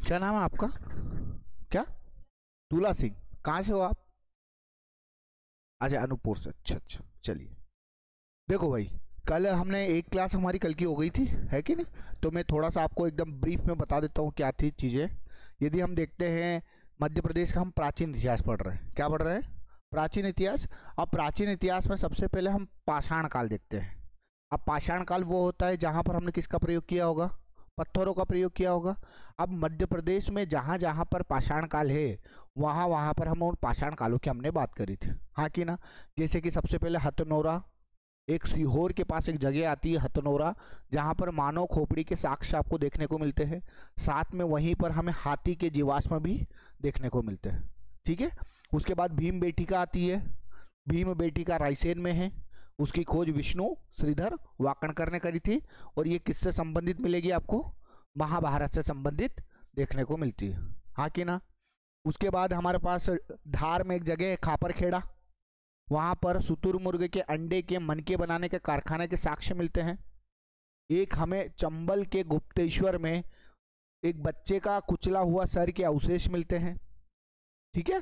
क्या नाम है आपका? क्या? दूल्हा सिंह। कहाँ से हो आप? अच्छा, अनूपपुर से। अच्छा अच्छा, चलिए। देखो भाई, कल हमने एक क्लास हमारी कल की हो गई थी, है कि नहीं? तो मैं थोड़ा सा आपको एकदम ब्रीफ में बता देता हूँ क्या थी चीज़ें। यदि हम देखते हैं मध्य प्रदेश का, हम प्राचीन इतिहास पढ़ रहे हैं। क्या पढ़ रहे हैं? प्राचीन इतिहास। अब प्राचीन इतिहास में सबसे पहले हम पाषाण काल देखते हैं। अब पाषाण काल वो होता है जहाँ पर हमने किसका प्रयोग किया होगा? पत्थरों का प्रयोग किया होगा। अब मध्य प्रदेश में जहाँ जहाँ पर पाषाण काल है, वहाँ वहाँ पर हम उन पाषाण कालों की हमने बात करी थी, हाँ कि ना? जैसे कि सबसे पहले हथनोरा, एक सीहोर के पास एक जगह आती है हथनोरा, जहाँ पर मानव खोपड़ी के साक्ष्य आपको देखने को मिलते हैं। साथ में वहीं पर हमें हाथी के जीवाश्म भी देखने को मिलते हैं। ठीक है। उसके बाद भीम बेटिका आती है। भीम बेटिका रायसेन में है। उसकी खोज विष्णु श्रीधर वाकणकर ने करी थी। और ये किससे संबंधित मिलेगी आपको? महाभारत से संबंधित देखने को मिलती है, हाँ कि ना? उसके बाद हमारे पास धार में एक जगह है खापरखेड़ा, वहां पर शुतुरमुर्ग के अंडे के मनके बनाने के कारखाने के साक्ष्य मिलते हैं। एक हमें चंबल के गुप्तेश्वर में एक बच्चे का कुचला हुआ सर के अवशेष मिलते हैं। ठीक है।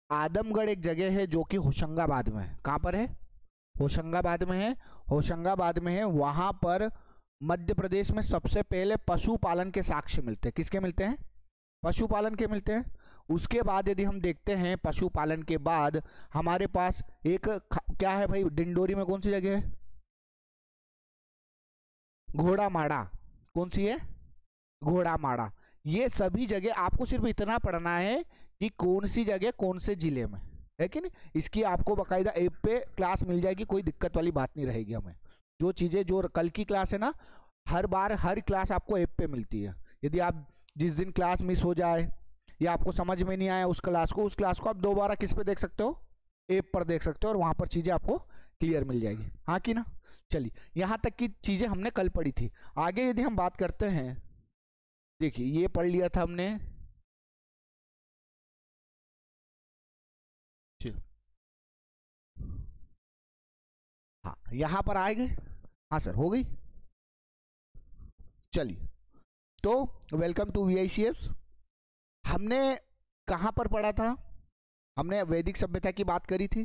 आदमगढ़ एक जगह है जो कि होशंगाबाद में है। कहाँ पर है? होशंगाबाद में है। होशंगाबाद में है, वहां पर मध्य प्रदेश में सबसे पहले पशुपालन के साक्ष्य मिलते हैं। किसके मिलते हैं? पशुपालन के मिलते हैं। उसके बाद यदि हम देखते हैं पशुपालन के बाद हमारे पास एक क्या है भाई, डिंडोरी में कौन सी जगह है? घोड़ामाड़ा। कौन सी है? घोड़ामाड़ा। ये सभी जगह आपको सिर्फ इतना पढ़ना है कि कौन सी जगह कौन से जिले में है, कि नहीं? इसकी आपको बाकायदा ऐप पे क्लास मिल जाएगी, कोई दिक्कत वाली बात नहीं रहेगी हमें। जो चीजें जो कल की क्लास है ना, हर बार हर क्लास आपको ऐप पे मिलती है। यदि आप जिस दिन क्लास मिस हो जाए या आपको समझ में नहीं आया उस क्लास को आप दोबारा किस पे देख सकते हो? ऐप पर देख सकते हो, और वहां पर चीजें आपको क्लियर मिल जाएगी, हाँ कि ना? चलिए, यहां तक की चीजें हमने कल पढ़ी थी। आगे यदि हम बात करते हैं, देखिए ये पढ़ लिया था हमने। हाँ, यहां पर आए गए। हाँ सर, हो गई। चलिए, तो वेलकम टू VICS। हमने कहां पर पढ़ा था? हमने वैदिक सभ्यता की बात करी थी।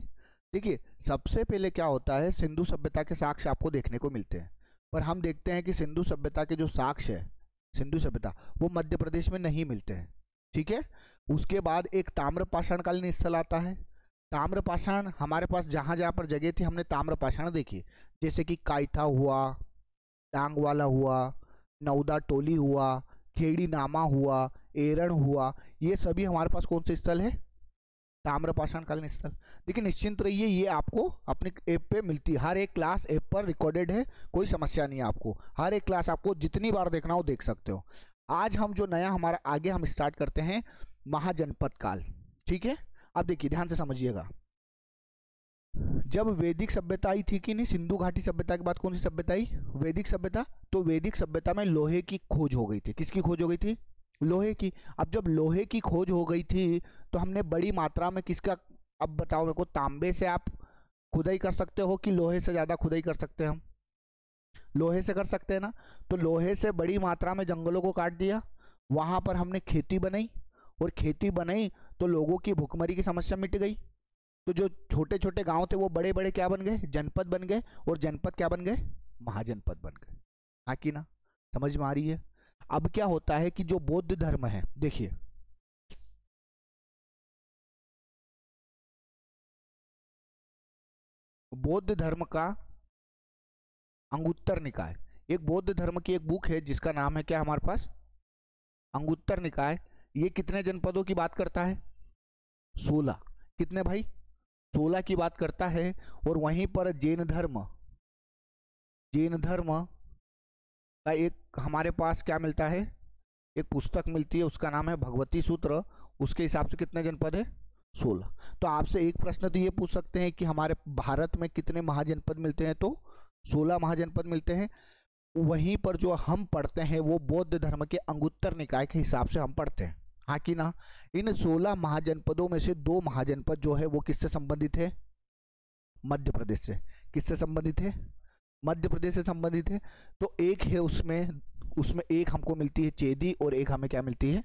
देखिए, सबसे पहले क्या होता है, सिंधु सभ्यता के साक्ष्य आपको देखने को मिलते हैं, पर हम देखते हैं कि सिंधु सभ्यता के जो साक्ष्य है, सिंधु सभ्यता, वो मध्य प्रदेश में नहीं मिलते हैं। ठीक है। उसके बाद एक ताम्रपाषाण कालीन स्थल आता है। ताम्रपाषाण हमारे पास जहां जहां पर जगह थी, हमने ताम्रपाषाण देखी, जैसे कि कायथा हुआ, डांगवाला हुआ, नौदा टोली हुआ, खेड़ी नामा हुआ, एरण हुआ। ये सभी हमारे पास कौन से स्थल है? ताम्रपाषाण कालीन स्थल। देखिए, निश्चिंत रहिए, ये आपको अपने ऐप पे मिलती है। हर एक क्लास ऐप पर रिकॉर्डेड है, कोई समस्या नहीं है आपको। हर एक क्लास आपको जितनी बार देखना हो देख सकते हो। आज हम जो नया हमारा आगे हम स्टार्ट करते हैं, महाजनपद काल। ठीक है। अब देखिए, ध्यान से समझिएगा। जब वैदिक सभ्यता आई थी कि नहीं, सिंधु घाटी सभ्यता के बाद कौन सी सभ्यता आई? वैदिक सभ्यता। तो वैदिक सभ्यता में लोहे की खोज हो गई थी। किसकी खोज हो गई थी? लोहे की। अब जब लोहे की खोज हो गई थी, तो हमने बड़ी मात्रा में किसका, अब बताओ मेरे को, तांबे से आप खुदाई कर सकते हो कि लोहे से ज़्यादा खुदाई कर सकते हैं हम? लोहे से कर सकते हैं ना। तो लोहे से बड़ी मात्रा में जंगलों को काट दिया, वहाँ पर हमने खेती बनाई, और खेती बनाई तो लोगों की भुखमरी की समस्या मिट गई। तो जो छोटे छोटे गांव थे वो बड़े बड़े क्या बन गए? जनपद बन गए। और जनपद क्या बन गए? महाजनपद बन गए, हाँ कि ना? समझ में आ रही है? अब क्या होता है कि जो बौद्ध धर्म है, देखिए, बौद्ध धर्म का अंगुत्तर निकाय, एक बौद्ध धर्म की एक बुक है जिसका नाम है क्या हमारे पास? अंगुत्तर निकाय। ये कितने जनपदों की बात करता है? 16। कितने भाई? 16 की बात करता है। और वहीं पर जैन धर्म, जैन धर्म का एक हमारे पास क्या मिलता है? एक पुस्तक मिलती है, उसका नाम है भगवती सूत्र। उसके हिसाब से कितने जनपद है? 16। तो आपसे एक प्रश्न तो ये पूछ सकते हैं कि हमारे भारत में कितने महाजनपद मिलते हैं? तो 16 महाजनपद मिलते हैं। वहीं पर जो हम पढ़ते हैं वो बौद्ध धर्म के अंगुत्तर निकाय के हिसाब से हम पढ़ते हैं, हाँ कि ना? इन 16 महाजनपदों में से 2 महाजनपद जो है वो किससे संबंधित है? मध्य प्रदेश से। किससे संबंधित है? मध्य प्रदेश से संबंधित है। तो एक है उसमें, उसमें एक हमको मिलती है चेदी, और एक हमें क्या मिलती है?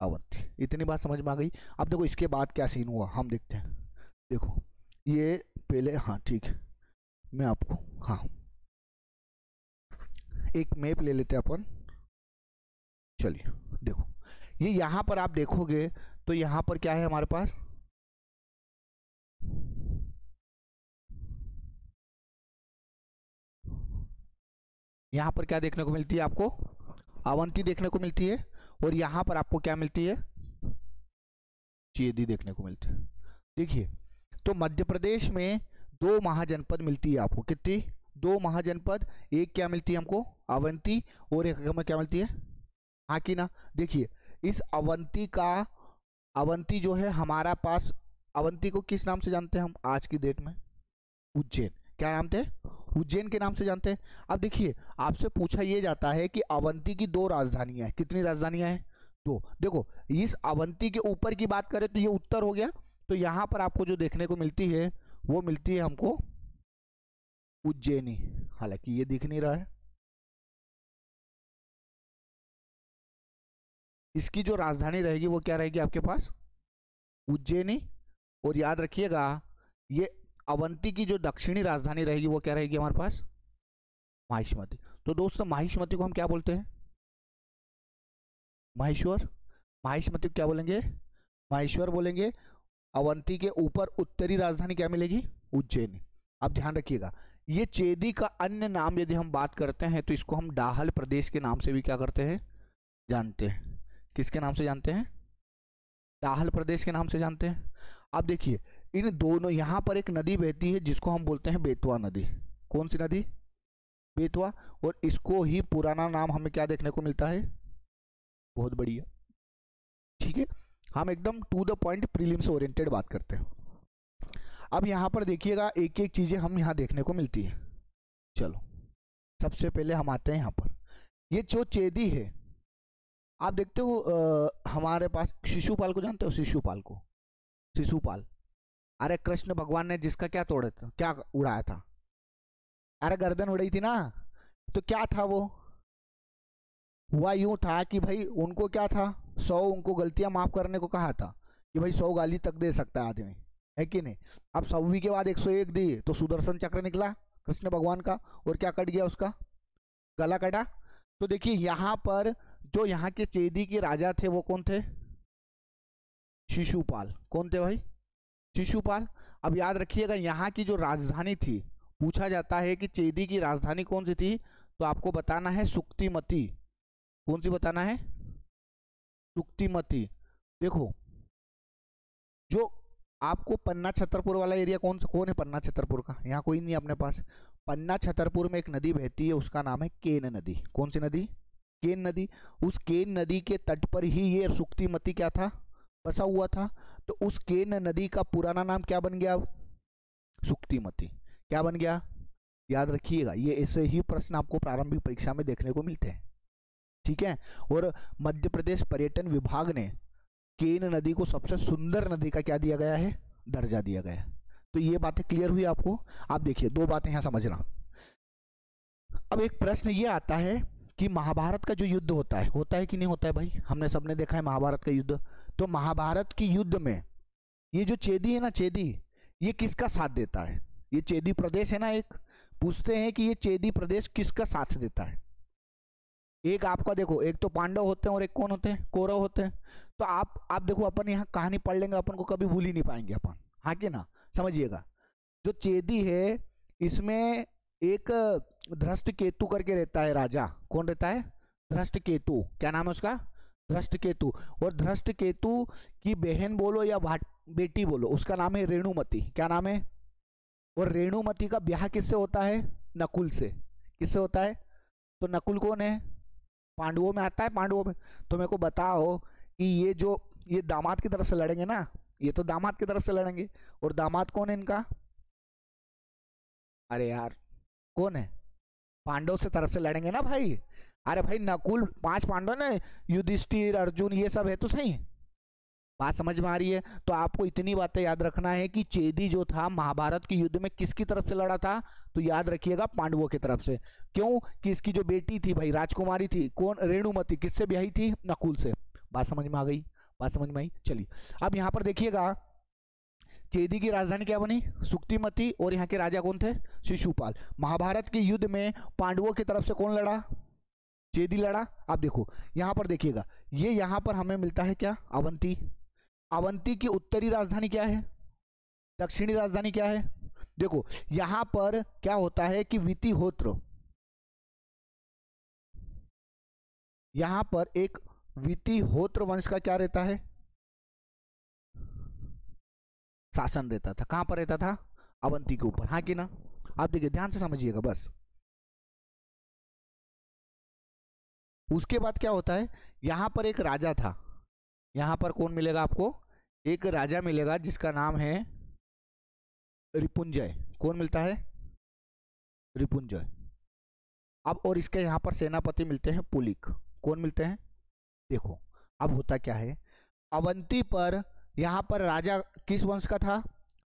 अवंती। इतनी बात समझ में आ गई। अब देखो इसके बाद क्या सीन हुआ हम देखते हैं। देखो ये पहले, हाँ ठीक है, मैं आपको, हाँ एक मैप ले लेते हैं अपन। चलिए देखो, ये यहाँ पर आप देखोगे तो यहाँ पर क्या है हमारे पास, यहाँ पर क्या देखने को मिलती है आपको, अवंती देखने को मिलती है, और यहाँ पर आपको क्या मिलती है, चेदी देखने को मिलती है। देखिए तो मध्य प्रदेश में 2 महाजनपद मिलती है आपको, कितनी, 2 महाजनपद। एक क्या मिलती है हमको, अवंती, और एक हमें क्या मिलती है, हाँ कि ना। देखिए इस अवंती का, अवंती जो है हमारा पास, अवंती को किस नाम से जानते हैं हम आज की डेट में, उज्जैन। क्या नाम थे, उज्जैन के नाम से जानते हैं। अब देखिए आपसे पूछा यह जाता है कि अवंती की 2 राजधानियां हैं, कितनी राजधानियां हैं, 2। देखो इस अवंती के ऊपर की बात करें तो ये उत्तर हो गया, तो यहां पर आपको जो देखने को मिलती है वो मिलती है हमको उज्जैनी। हालांकि ये दिख नहीं रहा है, इसकी जो राजधानी रहेगी वो क्या रहेगी आपके पास, उज्जैनी। और याद रखिएगा ये अवंती की जो दक्षिणी राजधानी रहेगी वो क्या रहेगी हमारे पास, माहिष्मती। तो दोस्तों माहिष्मती को हम क्या बोलते हैं, माहेश्वर। माहिष्मती को क्या बोलेंगे, माहेश्वर बोलेंगे। अवंती के ऊपर उत्तरी राजधानी क्या मिलेगी, उज्जैन। अब ध्यान रखिएगा ये चेदी का अन्य नाम यदि हम बात करते हैं तो इसको हम डाहल प्रदेश के नाम से भी क्या करते हैं, जानते हैं। किसके नाम से जानते हैं, डाहल प्रदेश के नाम से जानते हैं। अब देखिए इन दोनों, यहाँ पर एक नदी बहती है जिसको हम बोलते हैं बेतवा नदी। कौन सी नदी, बेतवा। और इसको ही पुराना नाम हमें क्या देखने को मिलता है, बहुत बढ़िया, ठीक है। हम एकदम टू द पॉइंट प्रीलिम से ओरिएंटेड बात करते हैं। अब यहाँ पर देखिएगा एक एक चीजें हम यहाँ देखने को मिलती है। चलो सबसे पहले हम आते हैं यहाँ पर, ये जो चेदी है आप देखते हो हमारे पास शिशुपाल को जानते हो, शिशुपाल को, शिशुपाल। अरे कृष्ण भगवान ने जिसका क्या तोड़ा था, क्या उड़ाया था, अरे गर्दन उड़ाई थी ना। तो क्या था वो, हुआ यूं था कि भाई उनको क्या था, 100 उनको गलतियां माफ करने को कहा था कि भाई 100 गाली तक दे सकता है आदमी, है कि नहीं। अब 100वीं के बाद 101 दी तो सुदर्शन चक्र निकला कृष्ण भगवान का, और क्या कट गया, उसका गला कटा। तो देखिए यहाँ पर जो यहाँ के चेदी के राजा थे वो कौन थे, शिशुपाल। कौन थे भाई, शिशुपाल। अब याद रखिएगा यहाँ की जो राजधानी थी, पूछा जाता है कि चेदी की राजधानी कौन सी थी, तो आपको बताना है सुक्तिमती। कौन सी बताना है, सुक्तिमती। देखो जो आपको पन्ना छतरपुर वाला एरिया कौन है, पन्ना छतरपुर का, यहाँ कोई नहीं अपने पास। पन्ना छतरपुर में एक नदी बहती है, उसका नाम है केन नदी। कौन सी नदी, केन नदी। उस केन नदी के तट पर ही ये सुक्तिमती क्या था, बसा हुआ था। तो उस केन नदी का पुराना नाम क्या बन गया, सुक्तिमती। क्या बन गया, याद रखिएगा ये ऐसे ही प्रश्न आपको प्रारंभिक परीक्षा में देखने को मिलते हैं, ठीक है। और मध्य प्रदेश पर्यटन विभाग ने केन नदी को सबसे सुंदर नदी का क्या दिया गया है, दर्जा दिया गया है। तो ये बातें क्लियर हुई आपको। आप देखिए 2 बातें यहां समझना। अब एक प्रश्न ये आता है कि महाभारत का जो युद्ध होता है कि नहीं होता है भाई, हमने सबने देखा है महाभारत का युद्ध। तो महाभारत की युद्ध में ये जो चेदी है ना, चेदी, ये किसका साथ देता है, ये चेदी प्रदेश है ना, एक पूछते हैं कि ये चेदी प्रदेश किसका साथ देता है। एक आपका देखो, एक तो पांडव होते हैं और एक कौन होते हैं, कौरव होते हैं। तो आप देखो अपन यहाँ कहानी पढ़ लेंगे, अपन को कभी भूल ही नहीं पाएंगे अपन, हाँ कि ना। समझिएगा जो चेदी है इसमें एक धृष्ट केतु करके रहता है राजा। कौन रहता है, धृष्ट केतु। क्या नाम है उसका, धृष्ट केतु। और धृष्ट केतु की बहन बोलो या बेटी बोलो, उसका नाम है रेणुमति। क्या नाम है, और रेणुमति का ब्याह किससे होता है, नकुल से। किससे होता है, तो नकुल कौन है, पांडवों में आता है, पांडवों में। तो मेरे को बताओ कि ये दामाद की तरफ से लड़ेंगे ना, ये तो दामाद की तरफ से लड़ेंगे। और दामाद कौन है इनका, अरे यार कौन है, पांडव से तरफ से लड़ेंगे ना भाई। अरे भाई नकुल, 5 पांडव ने, युधिष्ठिर, अर्जुन, ये सब है तो सही, बात समझ में आ रही है। तो आपको इतनी बातें याद रखना है कि चेदी जो था महाभारत के युद्ध में किसकी तरफ से लड़ा था, तो याद रखिएगा पांडवों की तरफ से। क्यों कि इसकी जो बेटी थी भाई राजकुमारी थी, कौन, रेणुमति, किससे ब्याही थी, नकुल से। बात समझ में आ गई। बात समझ में आई? चलिए अब यहाँ पर देखिएगा, चेदी की राजधानी क्या बनी? सुक्तिमती। और यहाँ के राजा कौन थे? शिशुपाल। महाभारत के युद्ध में पांडवों की तरफ से कौन लड़ा? चेदी लड़ा। अब देखो यहाँ पर देखिएगा, ये यहाँ पर हमें मिलता है क्या? अवंती। अवंती की उत्तरी राजधानी क्या है? दक्षिणी राजधानी क्या है? देखो यहाँ पर क्या होता है कि वितिहोत्र, यहाँ पर एक वितिहोत्र वंश का क्या रहता है? शासन रहता था। कहां पर रहता था? अवंती के ऊपर, हाँ कि ना? आप देखिए ध्यान से समझिएगा बस। उसके बाद क्या होता है, यहां पर एक राजा था। यहां पर कौन मिलेगा आपको? एक राजा मिलेगा जिसका नाम है रिपुंजय। कौन मिलता है? रिपुंजय। अब और इसके यहाँ पर सेनापति मिलते हैं पुलिक। कौन मिलते हैं? देखो अब होता क्या है, अवंती पर यहाँ पर राजा किस वंश का था?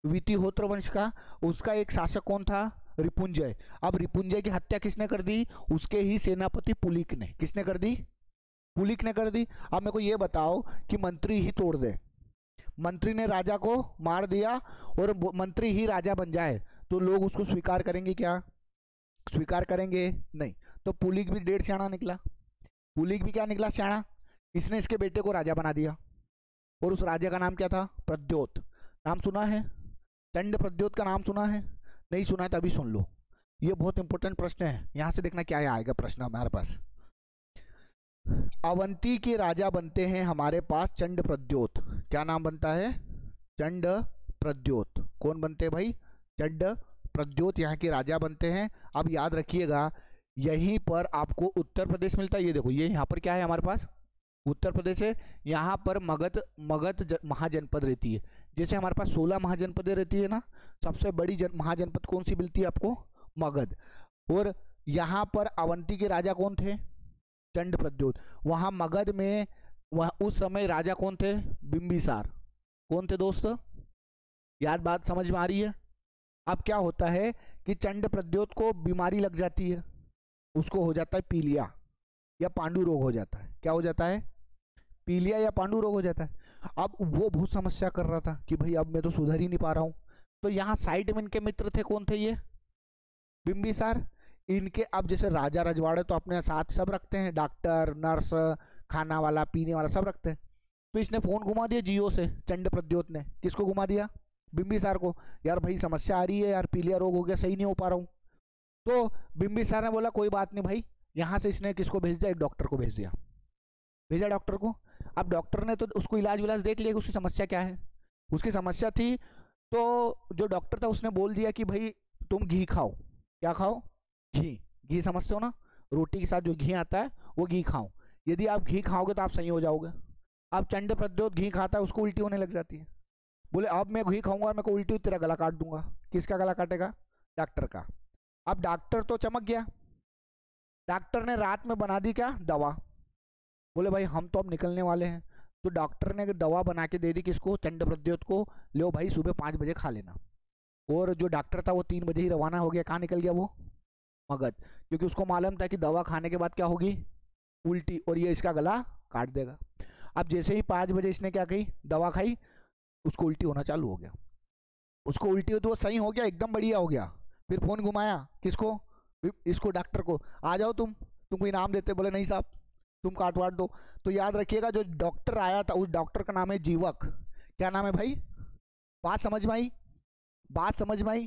वितिहोत्र वंश का। उसका एक शासक कौन था? रिपुंजय। अब रिपुंजय की हत्या किसने कर दी? उसके ही सेनापति पुलिक ने। किसने कर दी? पुलिक ने कर दी। अब मेरे को ये बताओ कि मंत्री ही तोड़ दे, मंत्री ने राजा को मार दिया और मंत्री ही राजा बन जाए, तो लोग उसको स्वीकार करेंगे क्या? स्वीकार करेंगे नहीं। तो पुलिक भी डेढ़ सियाना निकला। पुलिक भी क्या निकला? सियाना। इसने इसके बेटे को राजा बना दिया, और उस राजा का नाम क्या था? प्रद्योत। नाम सुना है? चंड प्रद्योत का नाम सुना है? नहीं सुना है तो अभी सुन लो, ये बहुत इंपॉर्टेंट प्रश्न है। यहां से देखना क्या आएगा प्रश्न हमारे पास। अवंती के राजा बनते हैं हमारे पास चंड प्रद्योत। क्या नाम बनता है? चंड प्रद्योत। कौन बनते हैं भाई? चंड प्रद्योत यहाँ के राजा बनते हैं। अब याद रखिएगा, यहीं पर आपको उत्तर प्रदेश मिलता है। ये देखो, ये यहाँ पर क्या है हमारे पास? उत्तर प्रदेश है। यहाँ पर मगध महाजनपद रहती है। जैसे हमारे पास 16 महाजनपदें रहती है ना, सबसे बड़ी महाजनपद कौन सी मिलती है आपको? मगध। और यहाँ पर अवंती के राजा कौन थे? चंड प्रद्योत। वहाँ मगध में उस समय राजा कौन थे? बिंबिसार। कौन थे दोस्त? याद बात समझ में आ रही है? अब क्या होता है कि चंड प्रद्योत को बीमारी लग जाती है, उसको हो जाता है पीलिया या पांडु रोग हो जाता है। क्या हो जाता है? पीलिया या पांडु रोग हो जाता है। अब वो बहुत समस्या कर रहा था कि भाई अब मैं तो सुधर ही नहीं पा रहा हूँ। तो यहाँ साइड में इनके मित्र थे, कौन थे ये? बिंबिसार। इनके अब जैसे राजा रजवाड़े तो अपने साथ सब रखते हैं, डॉक्टर, नर्स, खाना वाला, पीने वाला सब रखते हैं। तो इसने फोन घुमा दिया जियो से, चंड प्रद्योत ने। किसको घुमा दिया? बिंबिसार को। यार भाई समस्या आ रही है यार, पीलिया रोग हो गया, सही नहीं हो पा रहा हूँ। तो बिंबिसार ने बोला कोई बात नहीं भाई। यहाँ से इसने किसको भेज दिया? एक डॉक्टर को भेज दिया। भेजा डॉक्टर को। अब डॉक्टर ने तो उसको इलाज विलाज देख लिया कि उसकी समस्या क्या है। उसकी समस्या थी, तो जो डॉक्टर था उसने बोल दिया कि भाई तुम घी खाओ। क्या खाओ? घी। घी समझते हो ना? रोटी के साथ जो घी आता है वो घी खाओ। यदि आप घी खाओगे तो आप सही हो जाओगे। अब चंड प्रद्योत घी खाता है, उसको उल्टी होने लग जाती है। बोले अब मैं घी खाऊंगा और मेरे को उल्टी, तेरा गला काट दूंगा। किसका गला काटेगा? डॉक्टर का। अब डॉक्टर तो चमक गया। डॉक्टर ने रात में बना दी क्या? दवा। बोले भाई हम तो अब निकलने वाले हैं। तो डॉक्टर ने दवा बना के दे दी किसको? चंड प्रद्योत को। लो भाई सुबह 5 बजे खा लेना। और जो डॉक्टर था वो 3 बजे ही रवाना हो गया। कहाँ निकल गया वो? मगध। क्योंकि उसको मालूम था कि दवा खाने के बाद क्या होगी? उल्टी, और ये इसका गला काट देगा। अब जैसे ही 5 बजे इसने क्या कही? दवा खाई, उसको उल्टी होना चालू हो गया। उसको उल्टी हो तो वो सही हो गया, एकदम बढ़िया हो गया। फिर फोन घुमाया किसको? इसको, डॉक्टर को। आ जाओ तुमको इनाम देते। बोले नहीं साहब, तुम काट वाट दो। तो याद रखिएगा, जो डॉक्टर आया था उस डॉक्टर का नाम है जीवक। क्या नाम है भाई? बात समझ में आई? बात समझ में आई?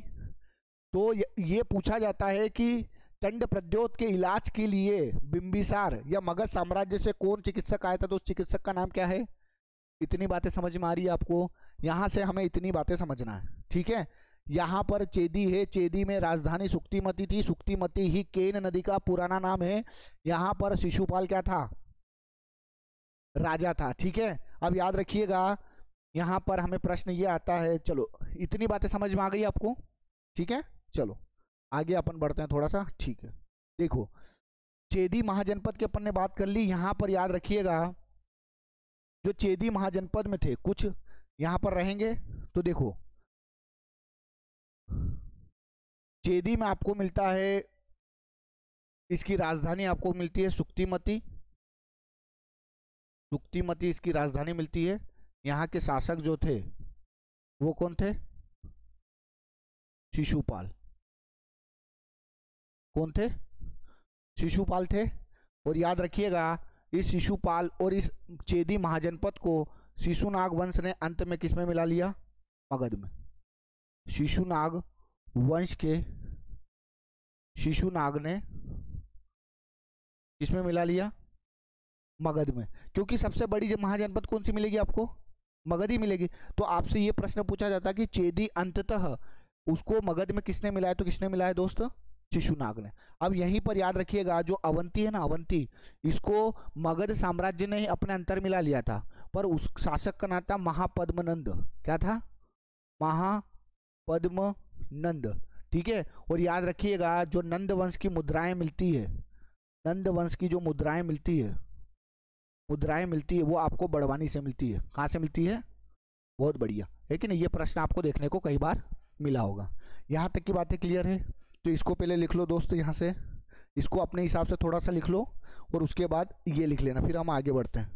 तो ये पूछा जाता है कि चंड प्रद्योत के इलाज के लिए बिंबिसार या मगध साम्राज्य से कौन चिकित्सक आया था, तो उस चिकित्सक का नाम क्या है? इतनी बातें समझ में आ रही है आपको? यहां से हमें इतनी बातें समझना है, ठीक है? यहाँ पर चेदी है। चेदी में राजधानी सुक्तिमती थी। सुक्तिमती ही केन नदी का पुराना नाम है। यहाँ पर शिशुपाल क्या था? राजा था, ठीक है? अब याद रखिएगा, यहाँ पर हमें प्रश्न ये आता है। चलो इतनी बातें समझ में आ गई आपको, ठीक है? चलो आगे अपन बढ़ते हैं थोड़ा सा, ठीक है? देखो चेदी महाजनपद की अपन ने बात कर ली। यहाँ पर याद रखिएगा, जो चेदी महाजनपद में थे कुछ यहाँ पर रहेंगे। तो देखो चेदी में आपको मिलता है, इसकी राजधानी आपको मिलती है सुक्तिमती। सुक्तिमती इसकी राजधानी मिलती है। यहाँ के शासक जो थे वो कौन थे? शिशुपाल। कौन थे? शिशुपाल थे। और याद रखिएगा, इस शिशुपाल और इस चेदी महाजनपद को शिशुनाग वंश ने अंत में किसमें मिला लिया? मगध में। शिशुनाग वंश के शिशुनाग ने किसमें मिला लिया? मगध में। क्योंकि सबसे बड़ी महाजनपद कौन सी मिलेगी आपको? मगध ही मिलेगी। तो आपसे ये प्रश्न पूछा जाता है कि चेदी अंततः उसको मगध में किसने मिलाया? तो किसने मिलाया दोस्त? शिशुनाग ने। अब यहीं पर याद रखिएगा, जो अवंती है ना, अवंती, इसको मगध साम्राज्य ने ही अपने अंतर मिला लिया था, पर उस शासक का नाम था महापद्मनंद। क्या था? महापद्मनंद। ठीक है। और याद रखिएगा, जो नंद वंश की मुद्राएं मिलती है, नंद वंश की जो मुद्राएं मिलती है वो आपको बड़वानी से मिलती है। कहाँ से मिलती है? बहुत बढ़िया है कि नहीं? ये प्रश्न आपको देखने को कई बार मिला होगा। यहाँ तक की बातें क्लियर है? तो इसको पहले लिख लो दोस्त, यहाँ से इसको अपने हिसाब से थोड़ा सा लिख लो और उसके बाद ये लिख लेना, फिर हम आगे बढ़ते हैं।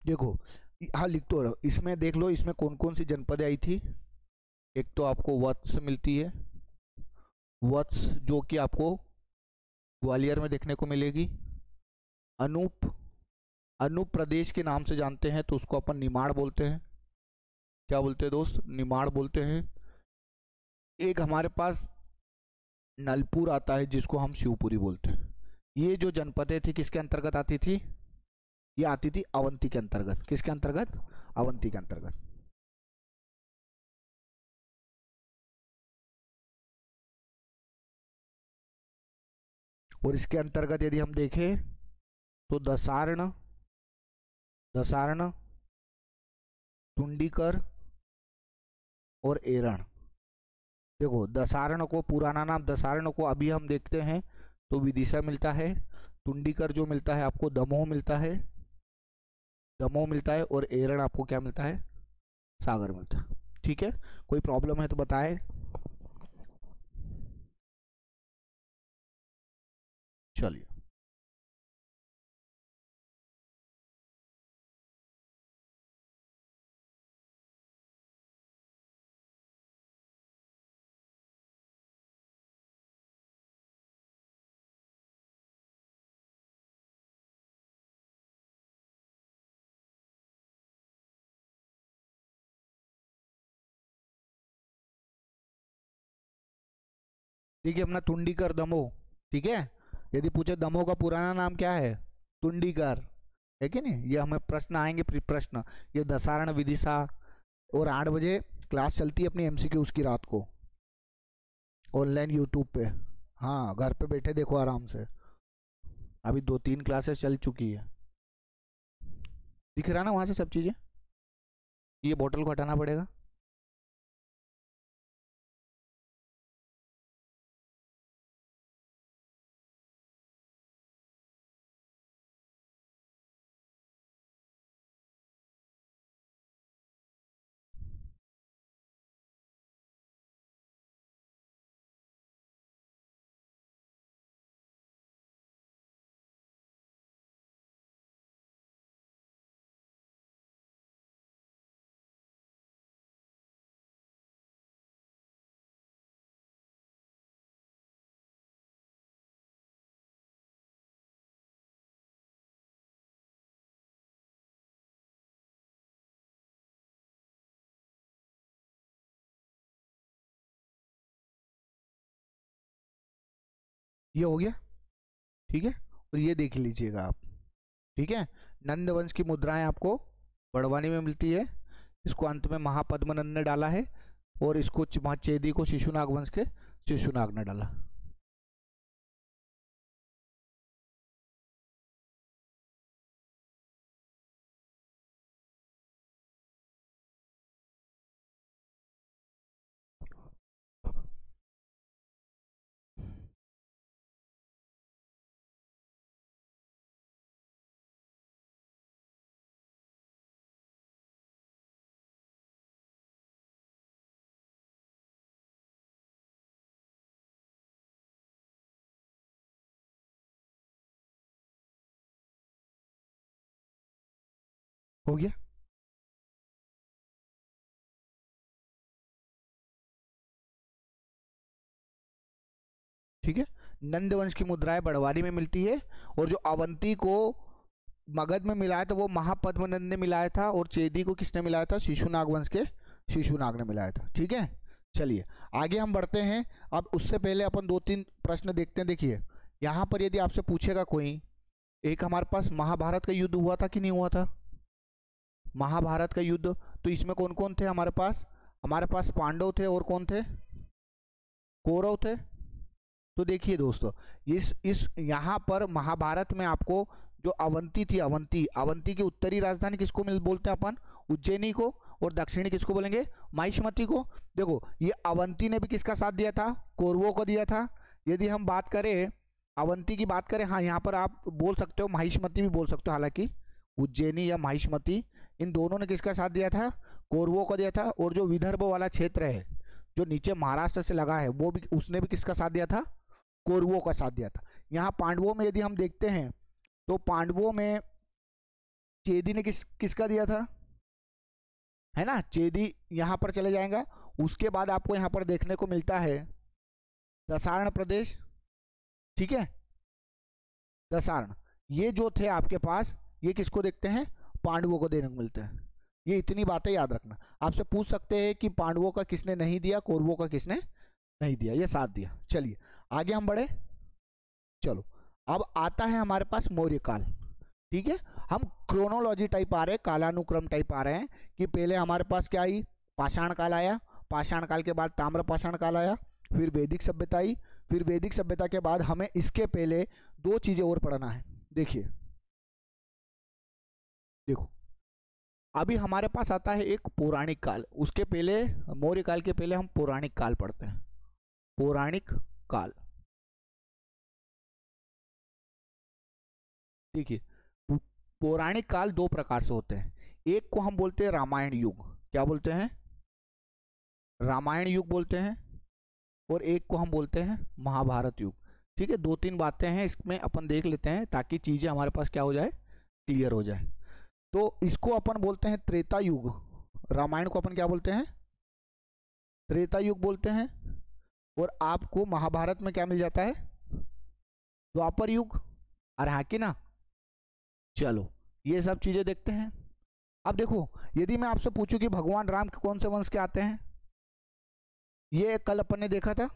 देखो, हाँ लिख तो रहो, इसमें देख लो इसमें कौन कौन सी जनपदें आई थी। एक तो आपको वत्स मिलती है, वत्स जो कि आपको ग्वालियर में देखने को मिलेगी। अनूप, अनूप प्रदेश के नाम से जानते हैं तो उसको अपन निमाड़ बोलते हैं। क्या बोलते हैं दोस्त? निमाड़ बोलते हैं। एक हमारे पास नलपुर आता है जिसको हम शिवपुरी बोलते हैं। ये जो जनपदें थी किसके अंतर्गत आती थी? ये आती थी अवंती के अंतर्गत। किसके अंतर्गत? अवंती के अंतर्गत। और इसके अंतर्गत यदि हम देखें तो दसार्ण, दसार्ण, टुंडीकर और एरण। देखो, दसार्ण को पुराना नाम दसार्ण को अभी हम देखते हैं तो विदिशा मिलता है। टुंडीकर जो मिलता है आपको दमोह मिलता है, दमोह मिलता है। और एरण आपको क्या मिलता है? सागर मिलता है। ठीक है। कोई प्रॉब्लम है तो बताए। चलिए, देखिए अपना टुंडीकर दमोह। ठीक है। यदि पूछे दमोह का पुराना नाम क्या है? टुंडीकर, है कि नहीं? ये हमें प्रश्न आएंगे, प्रश्न। ये दसारण, विदिशा। और 8 बजे क्लास चलती है अपनी एमसीक्यू उसकी, रात को ऑनलाइन यूट्यूब पे। हाँ, घर पे बैठे देखो आराम से। अभी 2-3 क्लासेस चल चुकी है। दिख रहा ना वहाँ से सब चीज़ें? ये बोतल को हटाना पड़ेगा। ये हो गया। ठीक है। और ये देख लीजिएगा आप। ठीक है। नंद वंश की मुद्राएं आपको बड़वानी में मिलती है। इसको अंत में महापद्मनंद ने डाला है। और इसको चेदी को शिशुनाग वंश के शिशुनाग ने डाला। हो गया। ठीक है, नंद वंश की मुद्राएं बड़वानी में मिलती है, और जो अवंती को मगध में मिलाया था वो महापद्मनंद ने मिलाया था, और चेदी को किसने मिलाया था? शिशुनाग वंश के शिशुनाग ने मिलाया था। ठीक है, चलिए आगे हम बढ़ते हैं। अब उससे पहले अपन दो तीन प्रश्न देखते हैं। देखिए यहाँ पर यदि आपसे पूछेगा कोई, एक हमारे पास महाभारत का युद्ध हुआ था कि नहीं हुआ था? महाभारत का युद्ध, तो इसमें कौन कौन थे हमारे पास? हमारे पास पांडव थे, और कौन थे? कौरव थे। तो देखिए दोस्तों, इस यहाँ पर महाभारत में आपको जो अवंती थी, अवंती, अवंती की उत्तरी राजधानी किसको मिल बोलते हैं अपन? उज्जैनी को। और दक्षिणी किसको बोलेंगे? माहिष्मती को। देखो ये अवंती ने भी किसका साथ दिया था? कौरवों को दिया था। यदि हम बात करें अवंती की बात करें, हाँ यहाँ पर आप बोल सकते हो माहिष्मती भी बोल सकते हो, हालांकि उज्जैनी या माहिष्मती, इन दोनों ने किसका साथ दिया था? कौरवों को दिया था। और जो विदर्भ वाला क्षेत्र है जो नीचे महाराष्ट्र से लगा है, वो भी, उसने भी किसका साथ दिया था? कौरवों का साथ दिया था। यहाँ पांडवों में यदि हम देखते हैं तो पांडवों में चेदी ने किसका दिया था? है ना, चेदी यहाँ पर चले जाएगा। उसके बाद आपको यहाँ पर देखने को मिलता है दसारण प्रदेश। ठीक है, दसारण, ये जो थे आपके पास, ये किसको देखते हैं? पांडवों को देने को मिलते हैं। ये इतनी बातें याद रखना। आपसे पूछ सकते हैं कि पांडवों का किसने नहीं दिया, कौरवों का किसने नहीं दिया, ये साथ दिया। चलिए आगे हम बढ़े। चलो अब आता है हमारे पास मौर्य काल। ठीक है, हम क्रोनोलॉजी टाइप आ रहे हैं, कालानुक्रम टाइप आ रहे हैं कि पहले हमारे पास क्या आई? पाषाण काल आया, पाषाण काल के बाद ताम्र पाषाण काल आया, फिर वैदिक सभ्यता आई, फिर वैदिक सभ्यता के बाद हमें इसके पहले दो चीजें और पढ़ना है। देखिए देखो, अभी हमारे पास आता है एक पौराणिक काल। उसके पहले, मौर्य काल के पहले हम पौराणिक काल पढ़ते हैं। पौराणिक काल, देखिए पौराणिक काल दो प्रकार से होते हैं। एक को हम बोलते हैं रामायण युग। क्या बोलते हैं? रामायण युग बोलते हैं। और एक को हम बोलते हैं महाभारत युग। ठीक है, दो तीन बातें हैं इसमें अपन देख लेते हैं ताकि चीजें हमारे पास क्या हो जाए? क्लियर हो जाए। तो इसको अपन बोलते हैं त्रेता युग। रामायण को अपन क्या बोलते हैं? त्रेता युग बोलते हैं। और आपको महाभारत में क्या मिल जाता है? द्वापर युग। अरे हाँ कि ना। चलो ये सब चीजें देखते हैं। अब देखो, यदि मैं आपसे पूछूं कि भगवान राम कौन से वंश के आते हैं? ये कल अपन ने देखा था,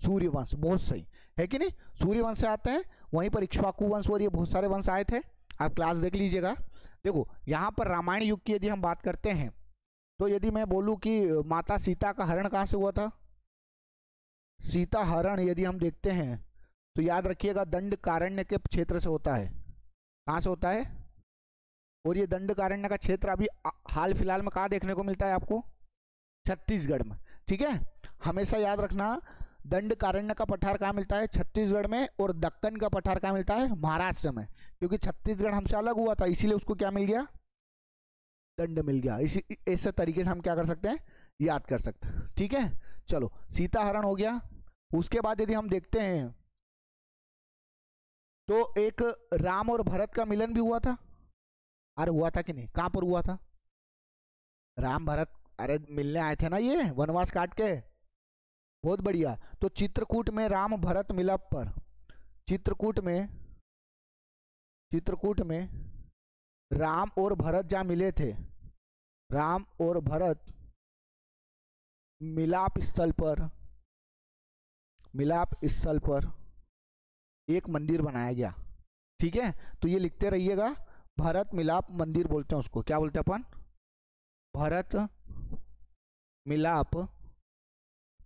सूर्यवंश। बहुत सही है कि नहीं, सूर्यवंश से आते हैं। वहीं पर इक्ष्वाकु वंश और ये बहुत सारे वंश आए थे, आप क्लास देख लीजिएगा। देखो यहाँ पर रामायण युग की यदि हम बात करते हैं, तो यदि मैं बोलूं कि माता सीता का हरण कहाँ से हुआ था? सीता हरण यदि हम देखते हैं तो याद रखिएगा दंडकारण्य के क्षेत्र से होता है। कहाँ से होता है? और ये दंडकारण्य का क्षेत्र अभी हाल फिलहाल में कहाँ देखने को मिलता है आपको? छत्तीसगढ़ में। ठीक है, हमेशा याद रखना दंडकारण्य का पठार कहाँ मिलता है? छत्तीसगढ़ में। और दक्कन का पठार कहाँ मिलता है? महाराष्ट्र में। क्योंकि छत्तीसगढ़ हमसे अलग हुआ था, इसीलिए उसको क्या मिल गया? दंड मिल गया। इसी ऐसे तरीके से हम क्या कर सकते हैं? याद कर सकते हैं। ठीक है, चलो सीता हरण हो गया। उसके बाद यदि हम देखते हैं तो एक राम और भरत का मिलन भी हुआ था। अरे हुआ था कि नहीं? कहाँ पर हुआ था? राम भरत, अरे मिलने आए थे ना ये वनवास काट के। बहुत बढ़िया। तो चित्रकूट में राम भरत मिलप पर, चित्रकूट में राम और भरत जहाँ मिले थे, राम और भरत मिलाप स्थल पर एक मंदिर बनाया गया। ठीक है, तो ये लिखते रहिएगा, भरत मिलाप मंदिर बोलते हैं उसको। क्या बोलते हैं अपन? भरत मिलाप